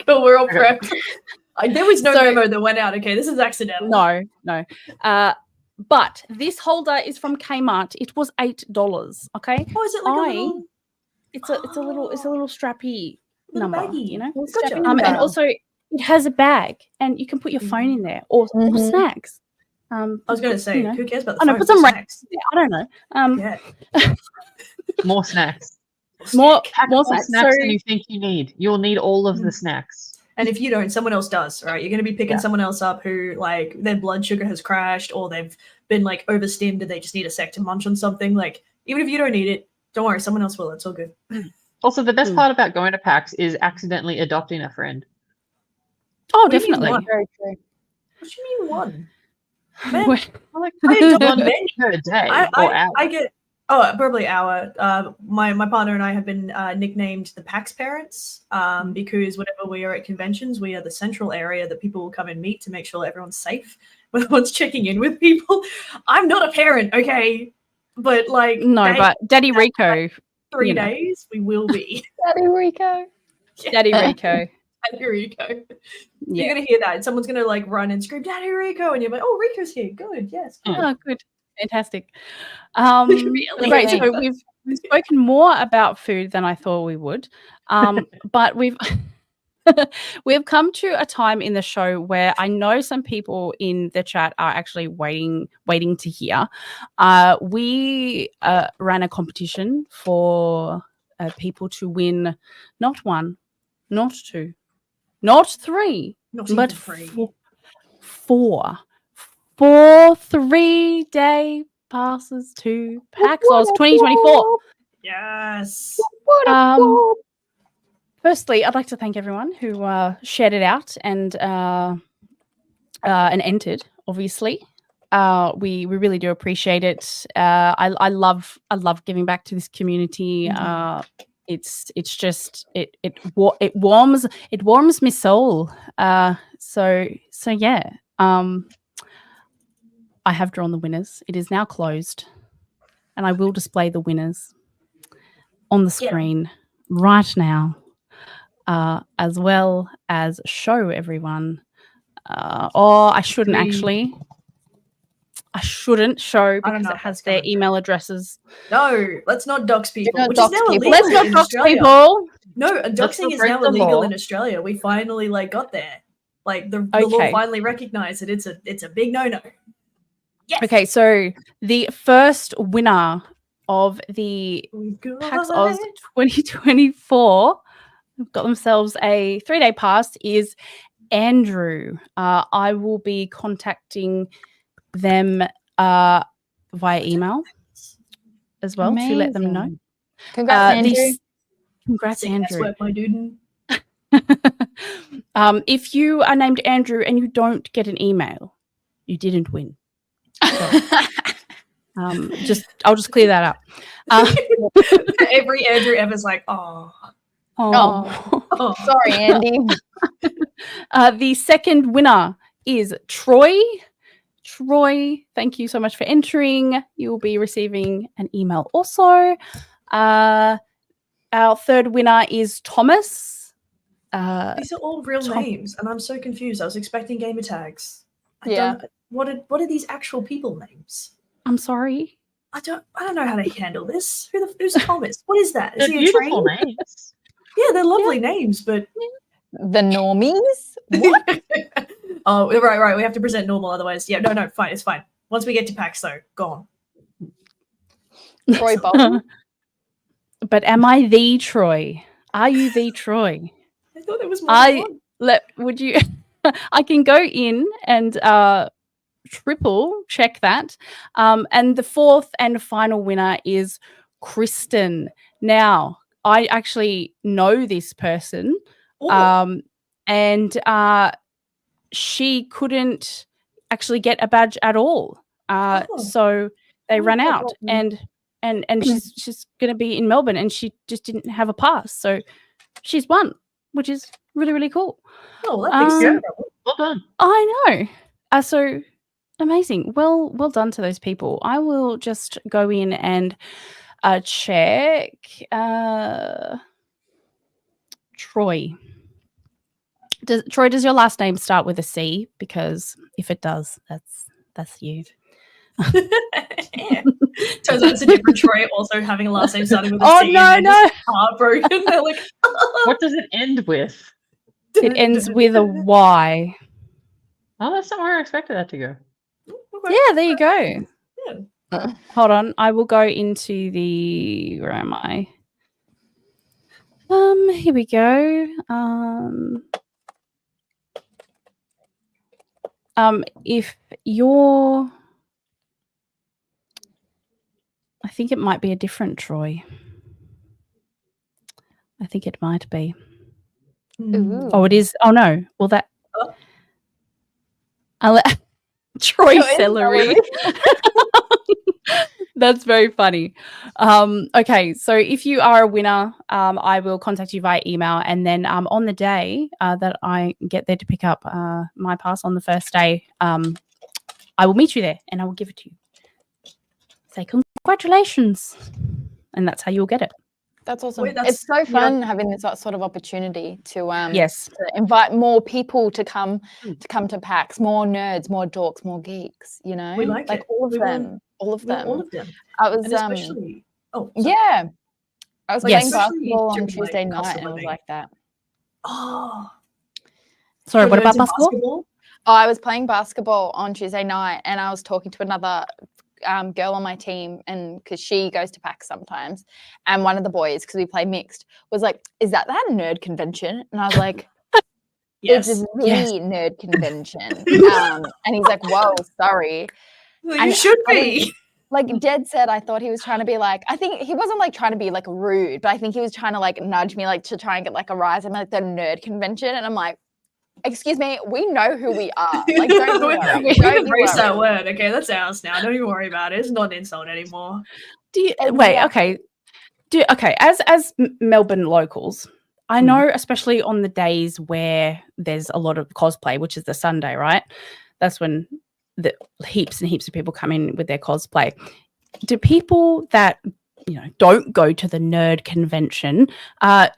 Speaker 3: cool. We're all prepped. There was no memo that went out. Okay, this is accidental.
Speaker 1: No. But this holder is from Kmart. It was $8. Okay.
Speaker 3: Oh, is it like a little?
Speaker 1: It's a little strappy
Speaker 3: little
Speaker 1: number,
Speaker 3: baggy.
Speaker 1: you know.
Speaker 3: Gotcha.
Speaker 1: And also it has a bag, and you can put your phone in there or snacks.
Speaker 3: I was going to say, who cares about the
Speaker 1: phone?
Speaker 3: No,
Speaker 1: put some snacks. I don't know.
Speaker 4: More snacks.
Speaker 1: More
Speaker 4: snacks than you think you need. You'll need all of the snacks.
Speaker 3: And if you don't, someone else does, right? You're going to be picking someone else up who, like, their blood sugar has crashed, or they've been, like, overstimmed and they just need a sec to munch on something. Like, even if you don't need it, don't worry, someone else will. It's all good.
Speaker 4: Also, the best part about going to PAX is accidentally adopting a friend.
Speaker 1: Oh, definitely.
Speaker 3: Very true. What do you mean one? Man,
Speaker 4: I adopt one per day or hour.
Speaker 3: I get... Oh, probably hour. My partner and I have been nicknamed the PAX parents because whenever we are at conventions, we are the central area that people will come and meet to make sure everyone's safe when everyone's checking in with people. I'm not a parent, okay? But like...
Speaker 1: No, but Daddy Rico.
Speaker 3: 3 days, we will be.
Speaker 2: Daddy Rico.
Speaker 1: Daddy Rico.
Speaker 3: Daddy Rico. You're going to hear that. And someone's going to like run and scream, Daddy Rico. And you're like, oh, Rico's here. Good. Yes. Good.
Speaker 1: Oh, good. Fantastic. Great. So we've spoken more about food than I thought we would, but we've come to a time in the show where I know some people in the chat are actually waiting to hear. We ran a competition for people to win not 1, not 2, not 3, but 4 3-day passes to PAX AUS 2024.
Speaker 3: Yes.
Speaker 1: Firstly, I'd like to thank everyone who shared it out and entered. Obviously, we really do appreciate it. I love giving back to this community. It's just it warms my soul. So yeah. I have drawn the winners. It is now closed, and I will display the winners on the screen right now, as well as show everyone. I shouldn't actually. I shouldn't show because it has their email addresses.
Speaker 3: No, let's not dox people.
Speaker 2: Let's not
Speaker 1: dox people.
Speaker 3: No, doxing is now illegal in Australia. We finally got there. Like the law finally recognized that it's a big no-no. Yes.
Speaker 1: Okay, so the first winner of the PAX AUS 2024 got themselves a 3-day pass is Andrew. I will be contacting them via email as well to let them know.
Speaker 2: Amazing. Congrats, Andrew.
Speaker 1: Congrats,
Speaker 3: Say that's
Speaker 1: Andrew.
Speaker 3: what my dude.
Speaker 1: If you are named Andrew and you don't get an email, you didn't win. I'll just clear that up.
Speaker 3: Every Andrew ever's like, oh.
Speaker 2: Sorry, Andy.
Speaker 1: The second winner is Troy. Troy, thank you so much for entering. You will be receiving an email also. Our third winner is Thomas.
Speaker 3: These are all real names, and I'm so confused. I was expecting gamer tags.
Speaker 2: Yeah.
Speaker 3: What are these actual people names?
Speaker 1: I'm sorry.
Speaker 3: I don't know how to handle this. Who's Thomas? What is that? Is
Speaker 4: They're
Speaker 3: he a
Speaker 4: beautiful
Speaker 3: train?
Speaker 4: names.
Speaker 3: Yeah, they're lovely names, but
Speaker 2: The normies? What?
Speaker 3: oh, right. We have to present normal, otherwise, yeah, no, fine, it's fine. Once we get to PAX, though, gone.
Speaker 2: Troy Bolton?
Speaker 1: But am I the Troy? Are you the Troy?
Speaker 3: I thought there was more than one.
Speaker 1: Would you? I can go in and triple check that. And the fourth and final winner is Kristen. Now, I actually know this person, and she couldn't actually get a badge at all. So they ran out, and she's going to be in Melbourne, and she just didn't have a pass. So she's won, which is really, really cool.
Speaker 3: Oh, that makes sense.
Speaker 4: Well done.
Speaker 1: I know. So amazing. Well done to those people. I will just go in and check. Troy. Does your last name start with a C? Because if it does, that's you.
Speaker 3: Turns out it's a different Troy also having a last name starting with a C.
Speaker 1: Oh, no.
Speaker 3: Heartbroken. They're like,
Speaker 4: What does it end with?
Speaker 1: It ends with a Y.
Speaker 4: Oh, that's not where I expected that to go.
Speaker 3: Okay.
Speaker 1: Yeah, there you go.
Speaker 3: Yeah.
Speaker 1: Hold on. I will go into the... Where am I? Here we go. If you're... I think it might be a different Troy. I think it might be.
Speaker 2: Ooh.
Speaker 1: Oh, it is. Oh, no. Well, that... Troy Celery. That's very funny. Okay, so if you are a winner, I will contact you via email, and then on the day that I get there to pick up my pass on the first day, I will meet you there and I will give it to you. Say congratulations, and that's how you'll get it.
Speaker 2: That's awesome.
Speaker 3: Wait,
Speaker 2: it's so fun having this sort of opportunity to
Speaker 1: yes,
Speaker 2: to invite more people to come to PAX, more nerds, more dorks, more geeks. You know,
Speaker 3: We like it.
Speaker 2: all of
Speaker 3: We
Speaker 2: them,
Speaker 3: want-
Speaker 2: all of them.
Speaker 3: All of them.
Speaker 2: I was
Speaker 3: And especially,
Speaker 2: yeah. I was
Speaker 1: Yes.
Speaker 2: playing basketball on
Speaker 3: During,
Speaker 2: Tuesday
Speaker 3: cost
Speaker 2: night,
Speaker 3: of
Speaker 2: and it was
Speaker 3: living.
Speaker 2: like that.
Speaker 3: Oh,
Speaker 1: sorry,
Speaker 3: were
Speaker 1: what
Speaker 3: you
Speaker 1: about
Speaker 3: into
Speaker 1: basketball?
Speaker 2: Oh, I was playing basketball on Tuesday night, and I was talking to another girl on my team, and because she goes to PAX sometimes, and one of the boys, because we play mixed, was like, "Is that nerd convention?" And I was like,
Speaker 3: yes.
Speaker 2: "It's the nerd convention." And he's like, "Whoa, sorry."
Speaker 3: Well,
Speaker 2: And
Speaker 3: you should
Speaker 2: I
Speaker 3: be.
Speaker 2: Like Jed said, I thought he was trying to be like, I think he wasn't like trying to be like rude, but I think he was trying to like nudge me like to try and get like a rise in like the nerd convention. And I'm like, excuse me, we know who we are. Like, don't you worry.
Speaker 3: We
Speaker 2: Don't you
Speaker 3: embrace that
Speaker 2: worry.
Speaker 3: word. Okay, that's ours now. Don't you worry about it. It's not an insult anymore.
Speaker 1: Wait, okay. As Melbourne locals, I know, especially on the days where there's a lot of cosplay, which is the Sunday, right? That's when the heaps and heaps of people come in with their cosplay. Do people that don't go to the nerd convention,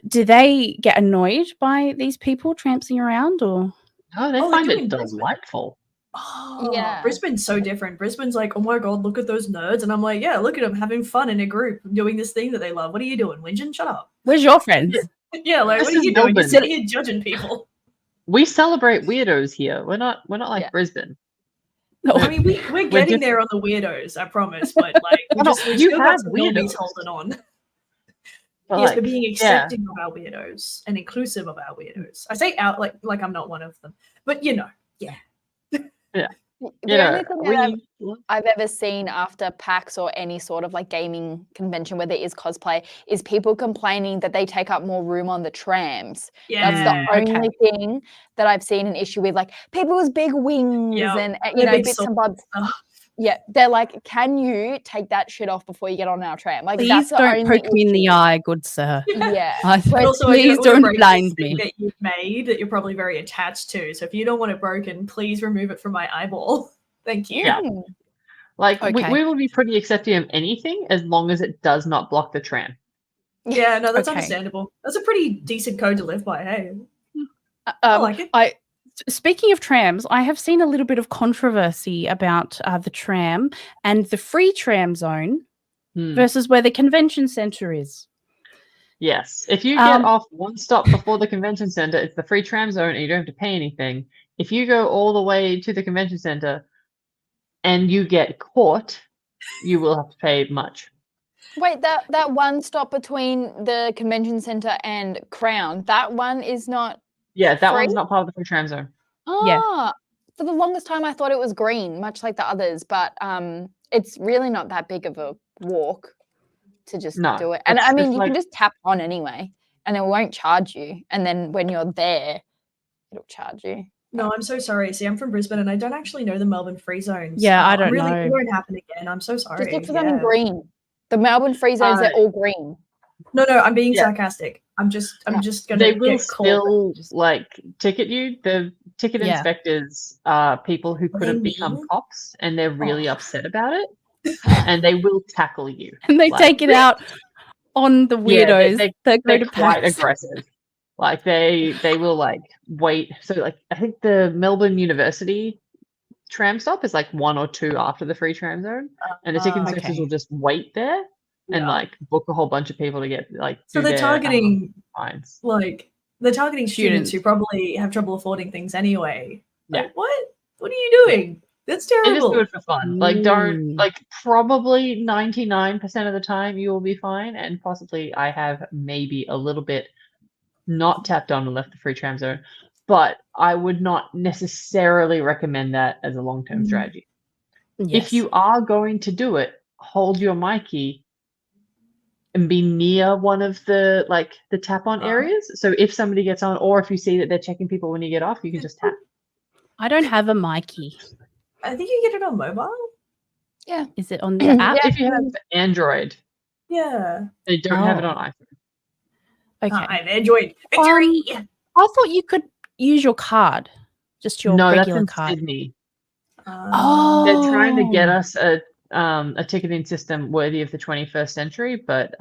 Speaker 1: do they get annoyed by these people tramping around, or?
Speaker 4: Oh, they find it delightful.
Speaker 3: Oh,
Speaker 2: Yeah.
Speaker 3: Brisbane's so different. Brisbane's like, oh my god, look at those nerds, and I'm like, yeah, look at them having fun in a group, doing this thing that they love. What are you doing, Whinging? Shut up.
Speaker 1: Where's your friends?
Speaker 3: Yeah, like
Speaker 4: This
Speaker 3: what are
Speaker 4: is
Speaker 3: you doing? You're
Speaker 4: Melbourne.
Speaker 3: sitting here judging people.
Speaker 4: We celebrate weirdos here. We're not like
Speaker 2: Yeah.
Speaker 4: Brisbane.
Speaker 3: I mean, we're getting there on the weirdos, I promise. But like, we still got some normies holding on.
Speaker 4: But
Speaker 3: yes,
Speaker 4: like,
Speaker 3: but being accepting of our weirdos and inclusive of our weirdos. I say out like I'm not one of them, but yeah.
Speaker 4: Yeah.
Speaker 2: The only thing that I've ever seen after PAX or any sort of like gaming convention where there is cosplay is people complaining that they take up more room on the trams.
Speaker 3: Yeah,
Speaker 2: that's the only thing that I've seen an issue with, like people with big wings and bits and bobs. Yeah, they're like, can you take that shit off before you get on our tram? Like,
Speaker 1: please
Speaker 2: that's the
Speaker 1: don't
Speaker 2: only
Speaker 1: poke me in the eye, good sir.
Speaker 2: Yeah.
Speaker 3: But also,
Speaker 1: please don't blind me.
Speaker 3: That you've made that you're probably very attached to. So if you don't want it broken, please remove it from my eyeball. Thank you.
Speaker 4: Yeah. Like we will be pretty accepting of anything as long as it does not block the tram.
Speaker 3: Yeah, no, that's understandable. That's a pretty decent code to live by. Hey,
Speaker 1: I like it. Speaking of trams, I have seen a little bit of controversy about the tram and the free tram zone versus where the convention center is.
Speaker 4: Yes. If you get off one stop before the convention center, it's the free tram zone and you don't have to pay anything. If you go all the way to the convention center and you get caught, you will have to pay much.
Speaker 2: Wait, that one stop between the convention center and Crown, that one is not
Speaker 4: Yeah, that
Speaker 2: free?
Speaker 4: one's not part of the free tram zone.
Speaker 2: For the longest time I thought it was green, much like the others, but it's really not that big of a walk to just do it. And I mean, you can just tap on anyway, and it won't charge you. And then when you're there, it'll charge you.
Speaker 3: No, I'm so sorry. See, I'm from Brisbane, and I don't actually know the Melbourne free zones.
Speaker 1: Yeah, I don't
Speaker 3: know.
Speaker 1: know.
Speaker 3: It won't happen again. I'm so sorry.
Speaker 2: Just look for them in green. The Melbourne free zones are all green.
Speaker 3: No, I'm being sarcastic. I'm just gonna.
Speaker 4: They will
Speaker 3: get
Speaker 4: still like ticket you. The ticket inspectors are people who couldn't become cops, and they're really upset about it, and they will tackle you.
Speaker 1: And they take it out on the weirdos.
Speaker 4: They're quite aggressive. Like they will like wait. So like I think the Melbourne University tram stop is like 1 or 2 after the free tram zone, and the ticket inspectors will just wait there and like book a whole bunch of people to get like.
Speaker 3: So they're targeting
Speaker 4: fines.
Speaker 3: Like they're targeting students who probably have trouble affording things anyway.
Speaker 4: Yeah.
Speaker 3: Like, what are you doing? That's terrible.
Speaker 4: They just do it for fun. Like don't like probably 99% of the time you will be fine, and possibly I have maybe a little bit not tapped on and left the free tram zone, but I would not necessarily recommend that as a long-term strategy. Yes. If you are going to do it, hold your Mikey and be near one of the like the tap on areas. So if somebody gets on, or if you see that they're checking people when you get off, you can just tap.
Speaker 1: I don't have a Mikey.
Speaker 3: I think you get it on mobile.
Speaker 1: Yeah. Is it on the app?
Speaker 4: If you have Android.
Speaker 3: Yeah.
Speaker 4: They don't have it on iPhone.
Speaker 1: Okay.
Speaker 3: I'm Android. Victory.
Speaker 1: I thought you could use your card, just your regular
Speaker 4: that's in
Speaker 1: card.
Speaker 4: Sydney.
Speaker 1: Oh,
Speaker 4: they're trying to get us a ticketing system worthy of the 21st century, but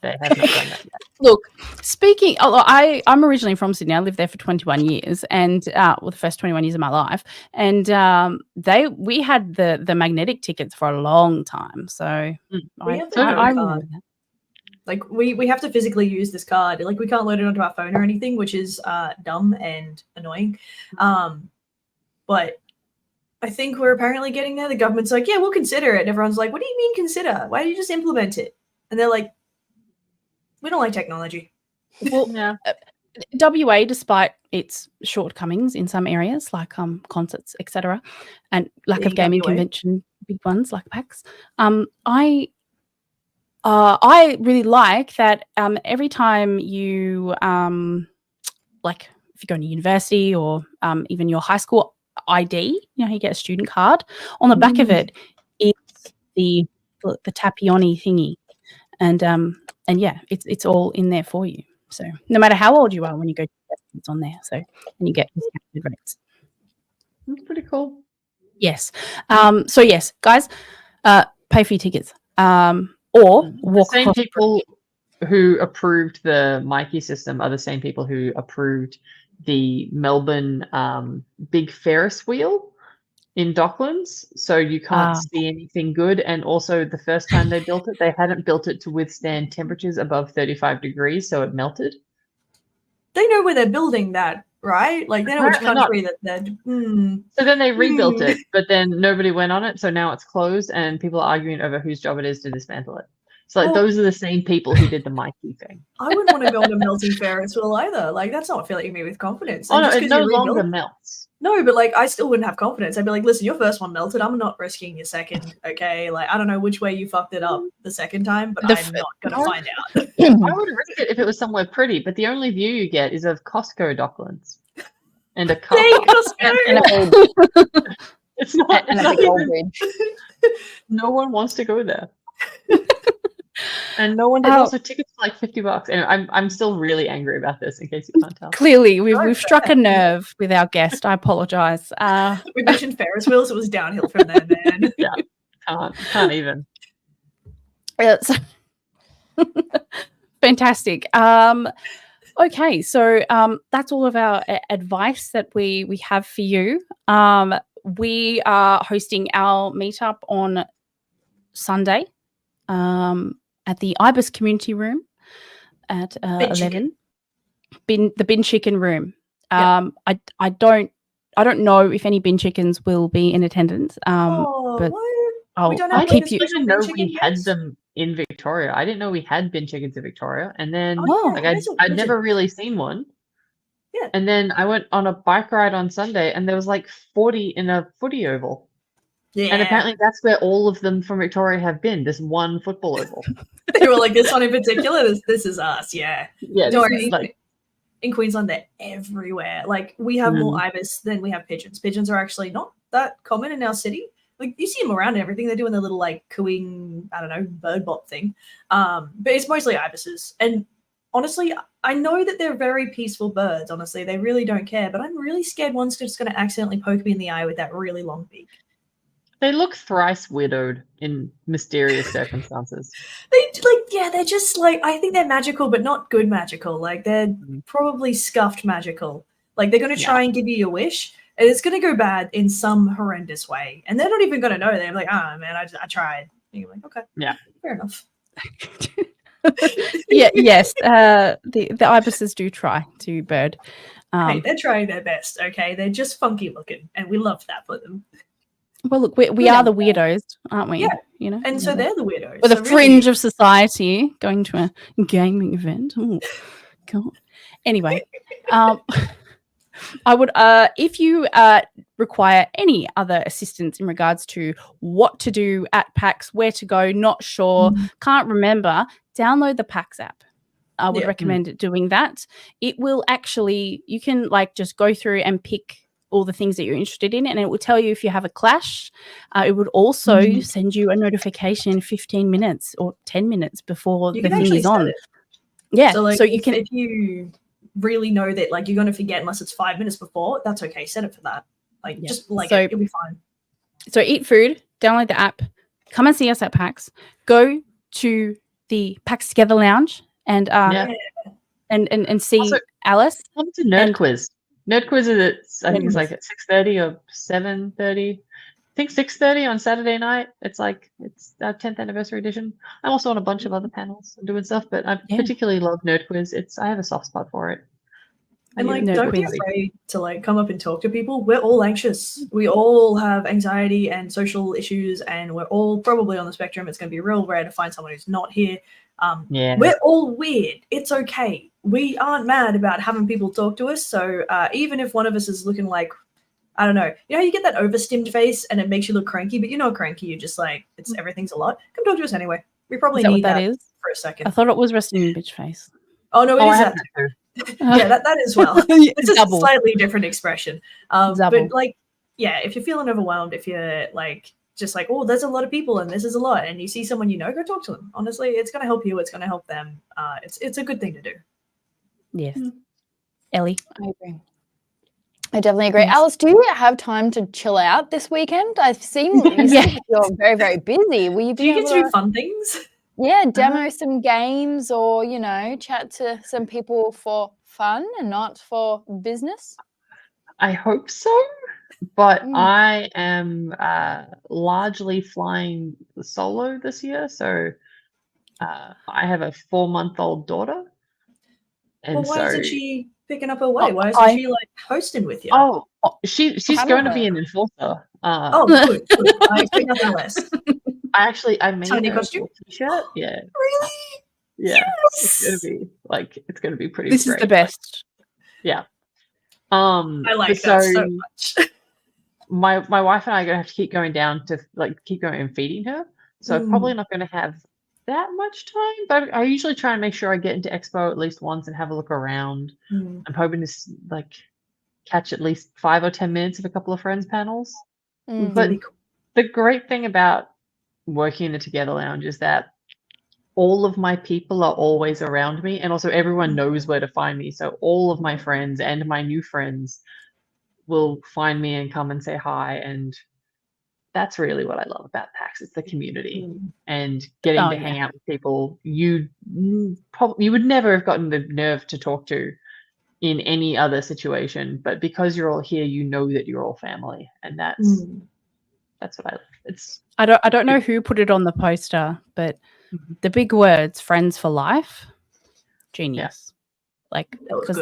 Speaker 4: they have not done that yet.
Speaker 1: Look, speaking, I'm originally from Sydney. I lived there for 21 years, and the first 21 years of my life, and we had the magnetic tickets for a long time. So I remember that.
Speaker 3: Like we have to physically use this card. Like we can't load it onto our phone or anything, which is dumb and annoying. But I think we're apparently getting there. The government's like, yeah, we'll consider it. And everyone's like, what do you mean consider? Why don't you just implement it? And they're like, we don't like technology.
Speaker 1: Well, WA, despite its shortcomings in some areas like concerts, etc., and lack of gaming convention, big ones like PAX, I really like that every time you, like if you go to university or even your high school ID, you get a student card. On the back of it is the Tapioni thingy, and yeah, it's all in there for you. So no matter how old you are, when you go to university, it's on there. So and you get discounted rates.
Speaker 4: That's pretty cool.
Speaker 1: Yes. So yes, guys, pay for your tickets. Or walk
Speaker 4: the same people who approved the Mikey system are the same people who approved the Melbourne big Ferris wheel in Docklands. So you can't see anything good. And also the first time they built it, they hadn't built it to withstand temperatures above 35 degrees. So it melted.
Speaker 3: They know where they're building that right? Like they know which
Speaker 4: Apparently
Speaker 3: country that they're.
Speaker 4: So then they rebuilt it, but then nobody went on it, so now it's closed, and people are arguing over whose job it is to dismantle it. So like,
Speaker 3: Well-
Speaker 4: those are the same people who did the Mikey thing.
Speaker 3: I wouldn't want to go on a melting Ferris wheel either. Like that's not filling me with confidence.
Speaker 4: Oh
Speaker 3: And
Speaker 4: no,
Speaker 3: just
Speaker 4: it
Speaker 3: 'cause
Speaker 4: no
Speaker 3: you rebuild-
Speaker 4: longer melts.
Speaker 3: No, but like I still wouldn't have confidence. I'd be like, listen, your first one melted. I'm not risking your second. Okay, like I don't know which way you fucked it up the second time, but I'm not gonna find out.
Speaker 4: I would risk it if it was somewhere pretty, but the only view you get is of Costco Docklands and a car.
Speaker 3: Hey, Costco!
Speaker 2: And a big,
Speaker 4: It's not.
Speaker 2: and
Speaker 4: It's
Speaker 2: a
Speaker 4: not
Speaker 2: big old
Speaker 4: even,
Speaker 2: bridge.
Speaker 4: no one wants to go there. And no one. There's also tickets for like $50. And I'm still really angry about this. In case you can't tell.
Speaker 1: Clearly, we've struck a nerve with our guest. I apologize.
Speaker 3: We mentioned Ferris wheels. It was downhill from there, man.
Speaker 4: Yeah, can't even.
Speaker 1: So fantastic. Okay, so that's all of our advice that we have for you. We are hosting our meetup on Sunday at the Ibis Community Room at 11. The Bin Chicken Room.
Speaker 3: Yeah.
Speaker 1: I don't know if any bin chickens will be in attendance.
Speaker 3: But
Speaker 1: I'll
Speaker 3: have
Speaker 1: keep
Speaker 3: like a
Speaker 1: you.
Speaker 4: I
Speaker 3: special
Speaker 4: didn't know
Speaker 3: bin chicken
Speaker 4: we had
Speaker 3: yet?
Speaker 4: them in Victoria. I didn't know we had bin chickens in Victoria. And then
Speaker 3: Oh,
Speaker 1: yeah,
Speaker 4: like I'd
Speaker 3: legend.
Speaker 4: never really seen one.
Speaker 3: Yeah.
Speaker 4: And then I went on a bike ride on Sunday and there was like 40 in a footy oval.
Speaker 3: Yeah.
Speaker 4: And apparently that's where all of them from Victoria have been, this one football oval.
Speaker 3: They were like, this one in particular, this is us, yeah.
Speaker 4: Yeah,
Speaker 3: Don't
Speaker 4: this
Speaker 3: worry,
Speaker 4: is like
Speaker 3: in Queensland, they're everywhere. Like, we have more ibis than we have pigeons. Pigeons are actually not that common in our city. Like, you see them around and everything. They're doing their little, like, cooing, I don't know, bird bot thing. But it's mostly ibises. And honestly, I know that they're very peaceful birds, honestly. They really don't care. But I'm really scared one's just going to accidentally poke me in the eye with that really long beak.
Speaker 4: they look thrice widowed in mysterious circumstances.
Speaker 3: They're just like, I think they're magical, but not good magical. Like they're probably scuffed magical. Like they're going to try and give you your wish, and it's going to go bad in some horrendous way. And they're not even going to know. They're like, man, I tried. And you're like, okay,
Speaker 4: yeah,
Speaker 3: fair enough.
Speaker 1: Yes. The ibises do try to bird.
Speaker 3: Hey, they're trying their best. Okay, they're just funky looking, and we love that for them.
Speaker 1: Well, look, we are the weirdos, aren't we?
Speaker 3: Yeah.
Speaker 1: You know,
Speaker 3: And so they're the weirdos.
Speaker 1: We're the
Speaker 3: So
Speaker 1: fringe
Speaker 3: really,
Speaker 1: of society, going to a gaming event. Oh, God. Anyway, I would, if you require any other assistance in regards to what to do at PAX, where to go, not sure, can't remember, download the PAX app. I would recommend doing that. It will actually, you can like just go through and pick all the things that you're interested in, and it will tell you if you have a clash. It would also send you a notification 15 minutes or 10 minutes before the thing is on. Yeah,
Speaker 3: so, like,
Speaker 1: so you can.
Speaker 3: If you really know that like you're going to forget unless it's 5 minutes before, that's okay. Set it for that. Like just like
Speaker 1: so,
Speaker 3: it'll be fine.
Speaker 1: So eat food, download the app, come and see us at PAX. Go to the PAX Together Lounge and and see
Speaker 4: also,
Speaker 1: Alice.
Speaker 4: Come to Nerd Quiz. Nerd Quiz is I think it's like at 6:30 or 7:30. I think 6:30 on Saturday night. It's our 10th anniversary edition. I'm also on a bunch of other panels and doing stuff, but I particularly love Nerd Quiz. I have a soft spot for it.
Speaker 3: And like, don't be afraid to like come up and talk to people. We're all anxious. We all have anxiety and social issues, and we're all probably on the spectrum. It's going to be real rare to find someone who's not here. We're all weird. It's okay. We aren't mad about having people talk to us. So even if one of us is looking like, I don't know, you know, you get that overstimmed face and it makes you look cranky, but you're not cranky. You're just like, everything's a lot. Come talk to us anyway. We probably need that for a second.
Speaker 1: I thought it was resting bitch face.
Speaker 3: Oh no, it is that too. Yeah, that as well. It's just a slightly different expression. But like, yeah, if you're feeling overwhelmed, if you're like just like, oh, there's a lot of people and this is a lot, and you see someone you know, go talk to them. Honestly, it's going to help you. It's going to help them. It's a good thing to do.
Speaker 1: Yes. Ellie?
Speaker 2: I agree. I definitely agree. Yes. Alice, do you have time to chill out this weekend? I've seen you're very, very busy. Will you be
Speaker 3: able to do fun things?
Speaker 2: Yeah, demo some games or, you know, chat to some people for fun and not for business?
Speaker 4: I hope so, but I am largely flying solo this year. So I have a 4-month-old daughter. And
Speaker 3: well, why doesn't she picking up her way? Why isn't she like hosting with you?
Speaker 4: Oh, she's going to be an enforcer.
Speaker 3: Good. I expect nothing less.
Speaker 4: I made
Speaker 3: Tiny
Speaker 4: her
Speaker 3: costume?
Speaker 4: a t-shirt. Yeah.
Speaker 3: Really?
Speaker 4: Yeah.
Speaker 3: Yes!
Speaker 4: It's gonna be pretty.
Speaker 1: This
Speaker 4: great.
Speaker 1: is the best.
Speaker 4: Yeah.
Speaker 3: I like that so much.
Speaker 4: my wife and I are gonna have to keep going down to keep going and feeding her. So I'm probably not gonna have that much time, but I usually try and make sure I get into Expo at least once and have a look around. I'm hoping to catch at least 5 or 10 minutes of a couple of friends' panels. But the great thing about working in the Together Lounge is that all of my people are always around me, and also everyone knows where to find me. So all of my friends and my new friends will find me and come and say hi, and that's really what I love about PAX. It's the community and getting to hang out with people you would never have gotten the nerve to talk to in any other situation, but because you're all here, you know that you're all family, and that's what
Speaker 1: I don't know who put it on the poster, but the big words "friends for life," genius. Because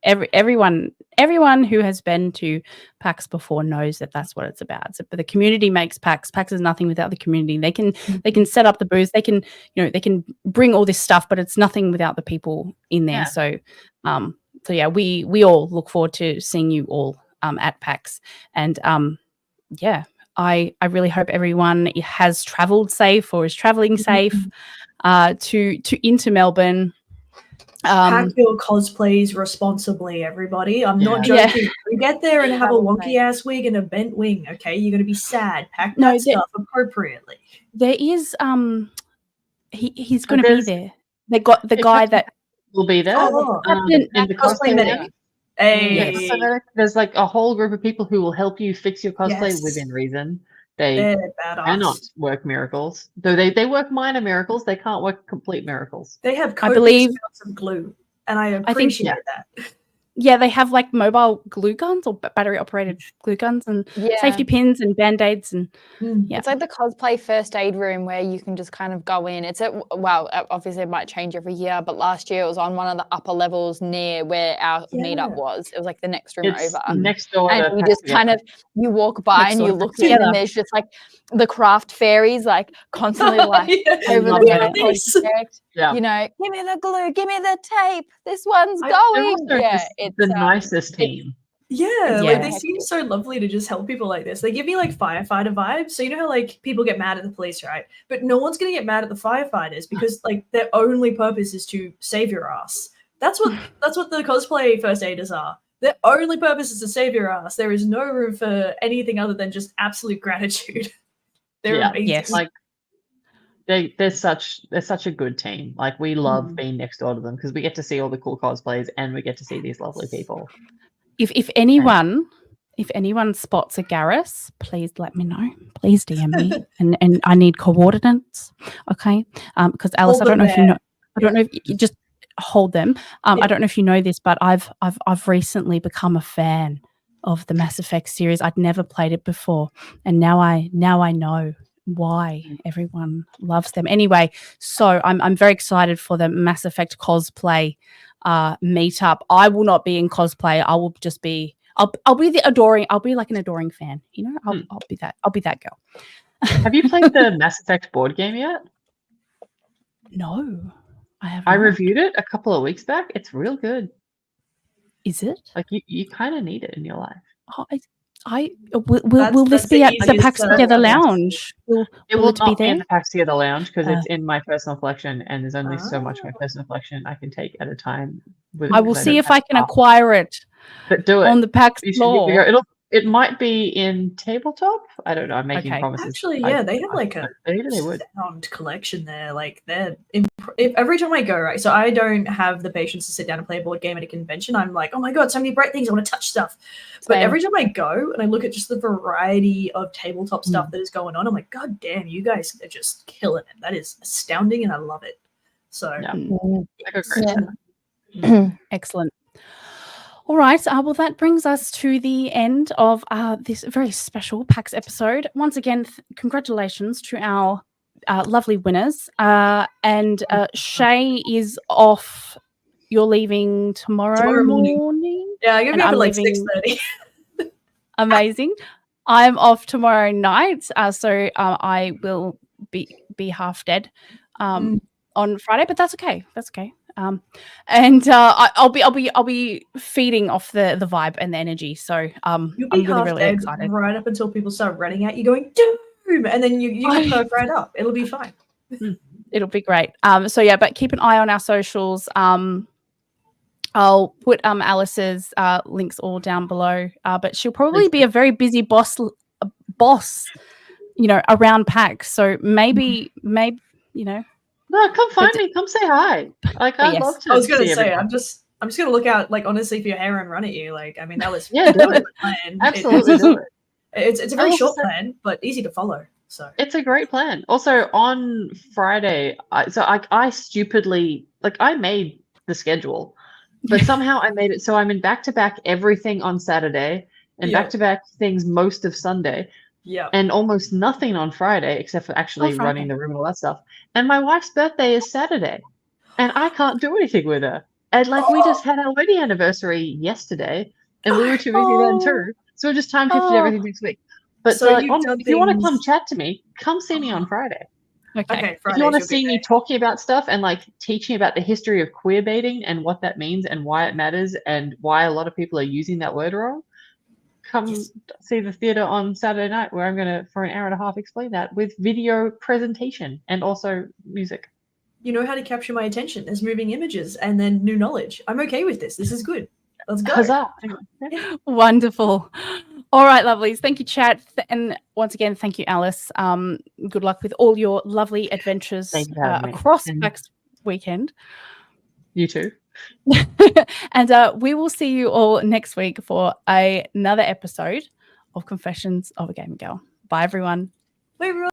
Speaker 1: everyone who has been to PAX before knows that that's what it's about. So, but the community makes PAX. PAX is nothing without the community. They can set up the booths. They can they can bring all this stuff, but it's nothing without the people in there. So we all look forward to seeing you all at PAX, and I really hope everyone has travelled safe or is travelling safe into Melbourne.
Speaker 3: Pack your cosplays responsibly, everybody. I'm not joking. You get there and have a wonky ass wig and a bent wing, okay? You're gonna be sad. Pack that stuff appropriately.
Speaker 1: There is he's gonna be there. They got the guy that
Speaker 4: will be there.
Speaker 3: In the cosplay medic.
Speaker 4: Yes. There's a whole group of people who will help you fix your cosplay within reason. They cannot work miracles. Though they work minor miracles, they can't work complete miracles.
Speaker 3: They have copious amounts of glue, and I appreciate that.
Speaker 1: Yeah, they have mobile glue guns or battery operated glue guns and safety pins and band-aids and
Speaker 2: it's like the cosplay first aid room where you can just kind of go in. It's obviously it might change every year, but last year it was on one of the upper levels near where our meetup was. It was the next room over.
Speaker 4: Next door.
Speaker 2: And you just you walk by and you look in and there's just the craft fairies constantly over the project. Give me the glue, give me the tape. This one's going.
Speaker 4: It's the nicest team.
Speaker 3: They seem so lovely to just help people like this. They give me firefighter vibes. So you know how people get mad at the police, right? But no one's gonna get mad at the firefighters because their only purpose is to save your ass. That's what the cosplay first aiders are. Their only purpose is to save your ass. There is no room for anything other than just absolute gratitude. They're amazing.
Speaker 1: Yes.
Speaker 4: They're such a good team. We love being next door to them because we get to see all the cool cosplays and we get to see these lovely people.
Speaker 1: If anyone spots a Garrus, please let me know. Please DM me, and I need coordinates. Okay, because Alice, I don't know if you know. I don't know if you just hold them. I don't know if you know this, but I've recently become a fan of the Mass Effect series. I'd never played it before, and now I know why everyone loves them. Anyway, so I'm very excited for the Mass Effect cosplay meetup. I will not be in cosplay. I will just be I'll be the adoring. I'll be an adoring fan. I'll be that. I'll be that girl.
Speaker 4: Have you played the Mass Effect board game yet?
Speaker 1: No, I haven't.
Speaker 4: I reviewed it a couple of weeks back. It's real good.
Speaker 1: Is it?
Speaker 4: You kind of need it in your life.
Speaker 1: Will this be at the PAX Together Lounge?
Speaker 4: It will not be in the PAX Together Lounge because it's in my personal collection, and there's only so much of my personal collection I can take at a time.
Speaker 1: I will see if I can acquire it.
Speaker 4: But do it
Speaker 1: on the PAX floor.
Speaker 4: It might be in tabletop. I don't know. I'm making promises.
Speaker 3: Actually, they have a sound collection there. Every time I go, right? So I don't have the patience to sit down and play a board game at a convention. I'm like, oh my god, so many bright things. I want to touch stuff. But every time I go and I look at just the variety of tabletop stuff that is going on, I'm like, god damn, you guys are just killing it. That is astounding, and I love it. So
Speaker 1: excellent. All right. Well, that brings us to the end of this very special PAX episode. Once again, congratulations to our lovely winners. And Shaye is off you're leaving tomorrow morning?
Speaker 3: Yeah, I'm gonna be up
Speaker 1: I'm
Speaker 3: at like
Speaker 1: leaving
Speaker 3: 6:30.
Speaker 1: Amazing. I'm off tomorrow night, so I will be half dead on Friday, but that's okay. That's okay. And I'll be feeding off the vibe and the energy. So
Speaker 3: You'll be
Speaker 1: I'm really
Speaker 3: half dead
Speaker 1: excited.
Speaker 3: right up until people start running at you, going Doom, and then you can perk right up. It'll be fine.
Speaker 1: It'll be great. So yeah, but keep an eye on our socials. I'll put Alice's links all down below. But she'll probably be a very busy boss, around PAX. So maybe
Speaker 4: No, come find me. Come say hi. Like I'd love to.
Speaker 3: I was gonna
Speaker 4: see
Speaker 3: say,
Speaker 4: everyone.
Speaker 3: I'm just gonna look out, like, honestly, for your hair and run at you. Like, I mean, that was
Speaker 4: do it.
Speaker 3: plan.
Speaker 4: Absolutely do it.
Speaker 3: It's a very short plan, but easy to follow. So
Speaker 4: it's a great plan. Also, on Friday, I stupidly, like, I made the schedule, but somehow I made it so I'm in back-to-back everything on Saturday and back-to-back things most of Sunday.
Speaker 3: Yeah.
Speaker 4: And almost nothing on Friday except for actually running the room and all that stuff. And my wife's birthday is Saturday, and I can't do anything with her. And like we just had our wedding anniversary yesterday, and we were too busy then too. So we're just time shifted everything next week. But
Speaker 3: So
Speaker 4: if you want to come chat to me, come see me on Friday.
Speaker 1: Okay.
Speaker 4: If you want to see me talking about stuff and like teaching about the history of queer baiting and what that means and why it matters and why a lot of people are using that word wrong, come see the theatre on Saturday night where I'm going to, for an hour and a half, explain that with video presentation and also music.
Speaker 3: You know how to capture my attention. There's moving images and then new knowledge. I'm okay with this. This is good. Let's go.
Speaker 4: Huzzah.
Speaker 1: Wonderful. All right, lovelies. Thank you, chat. And once again, thank you, Alice. Good luck with all your lovely adventures across PAX weekend.
Speaker 4: You too.
Speaker 1: And we will see you all next week for another episode of Confessions of a Gamer Girl. Bye, everyone.
Speaker 3: Bye, everyone.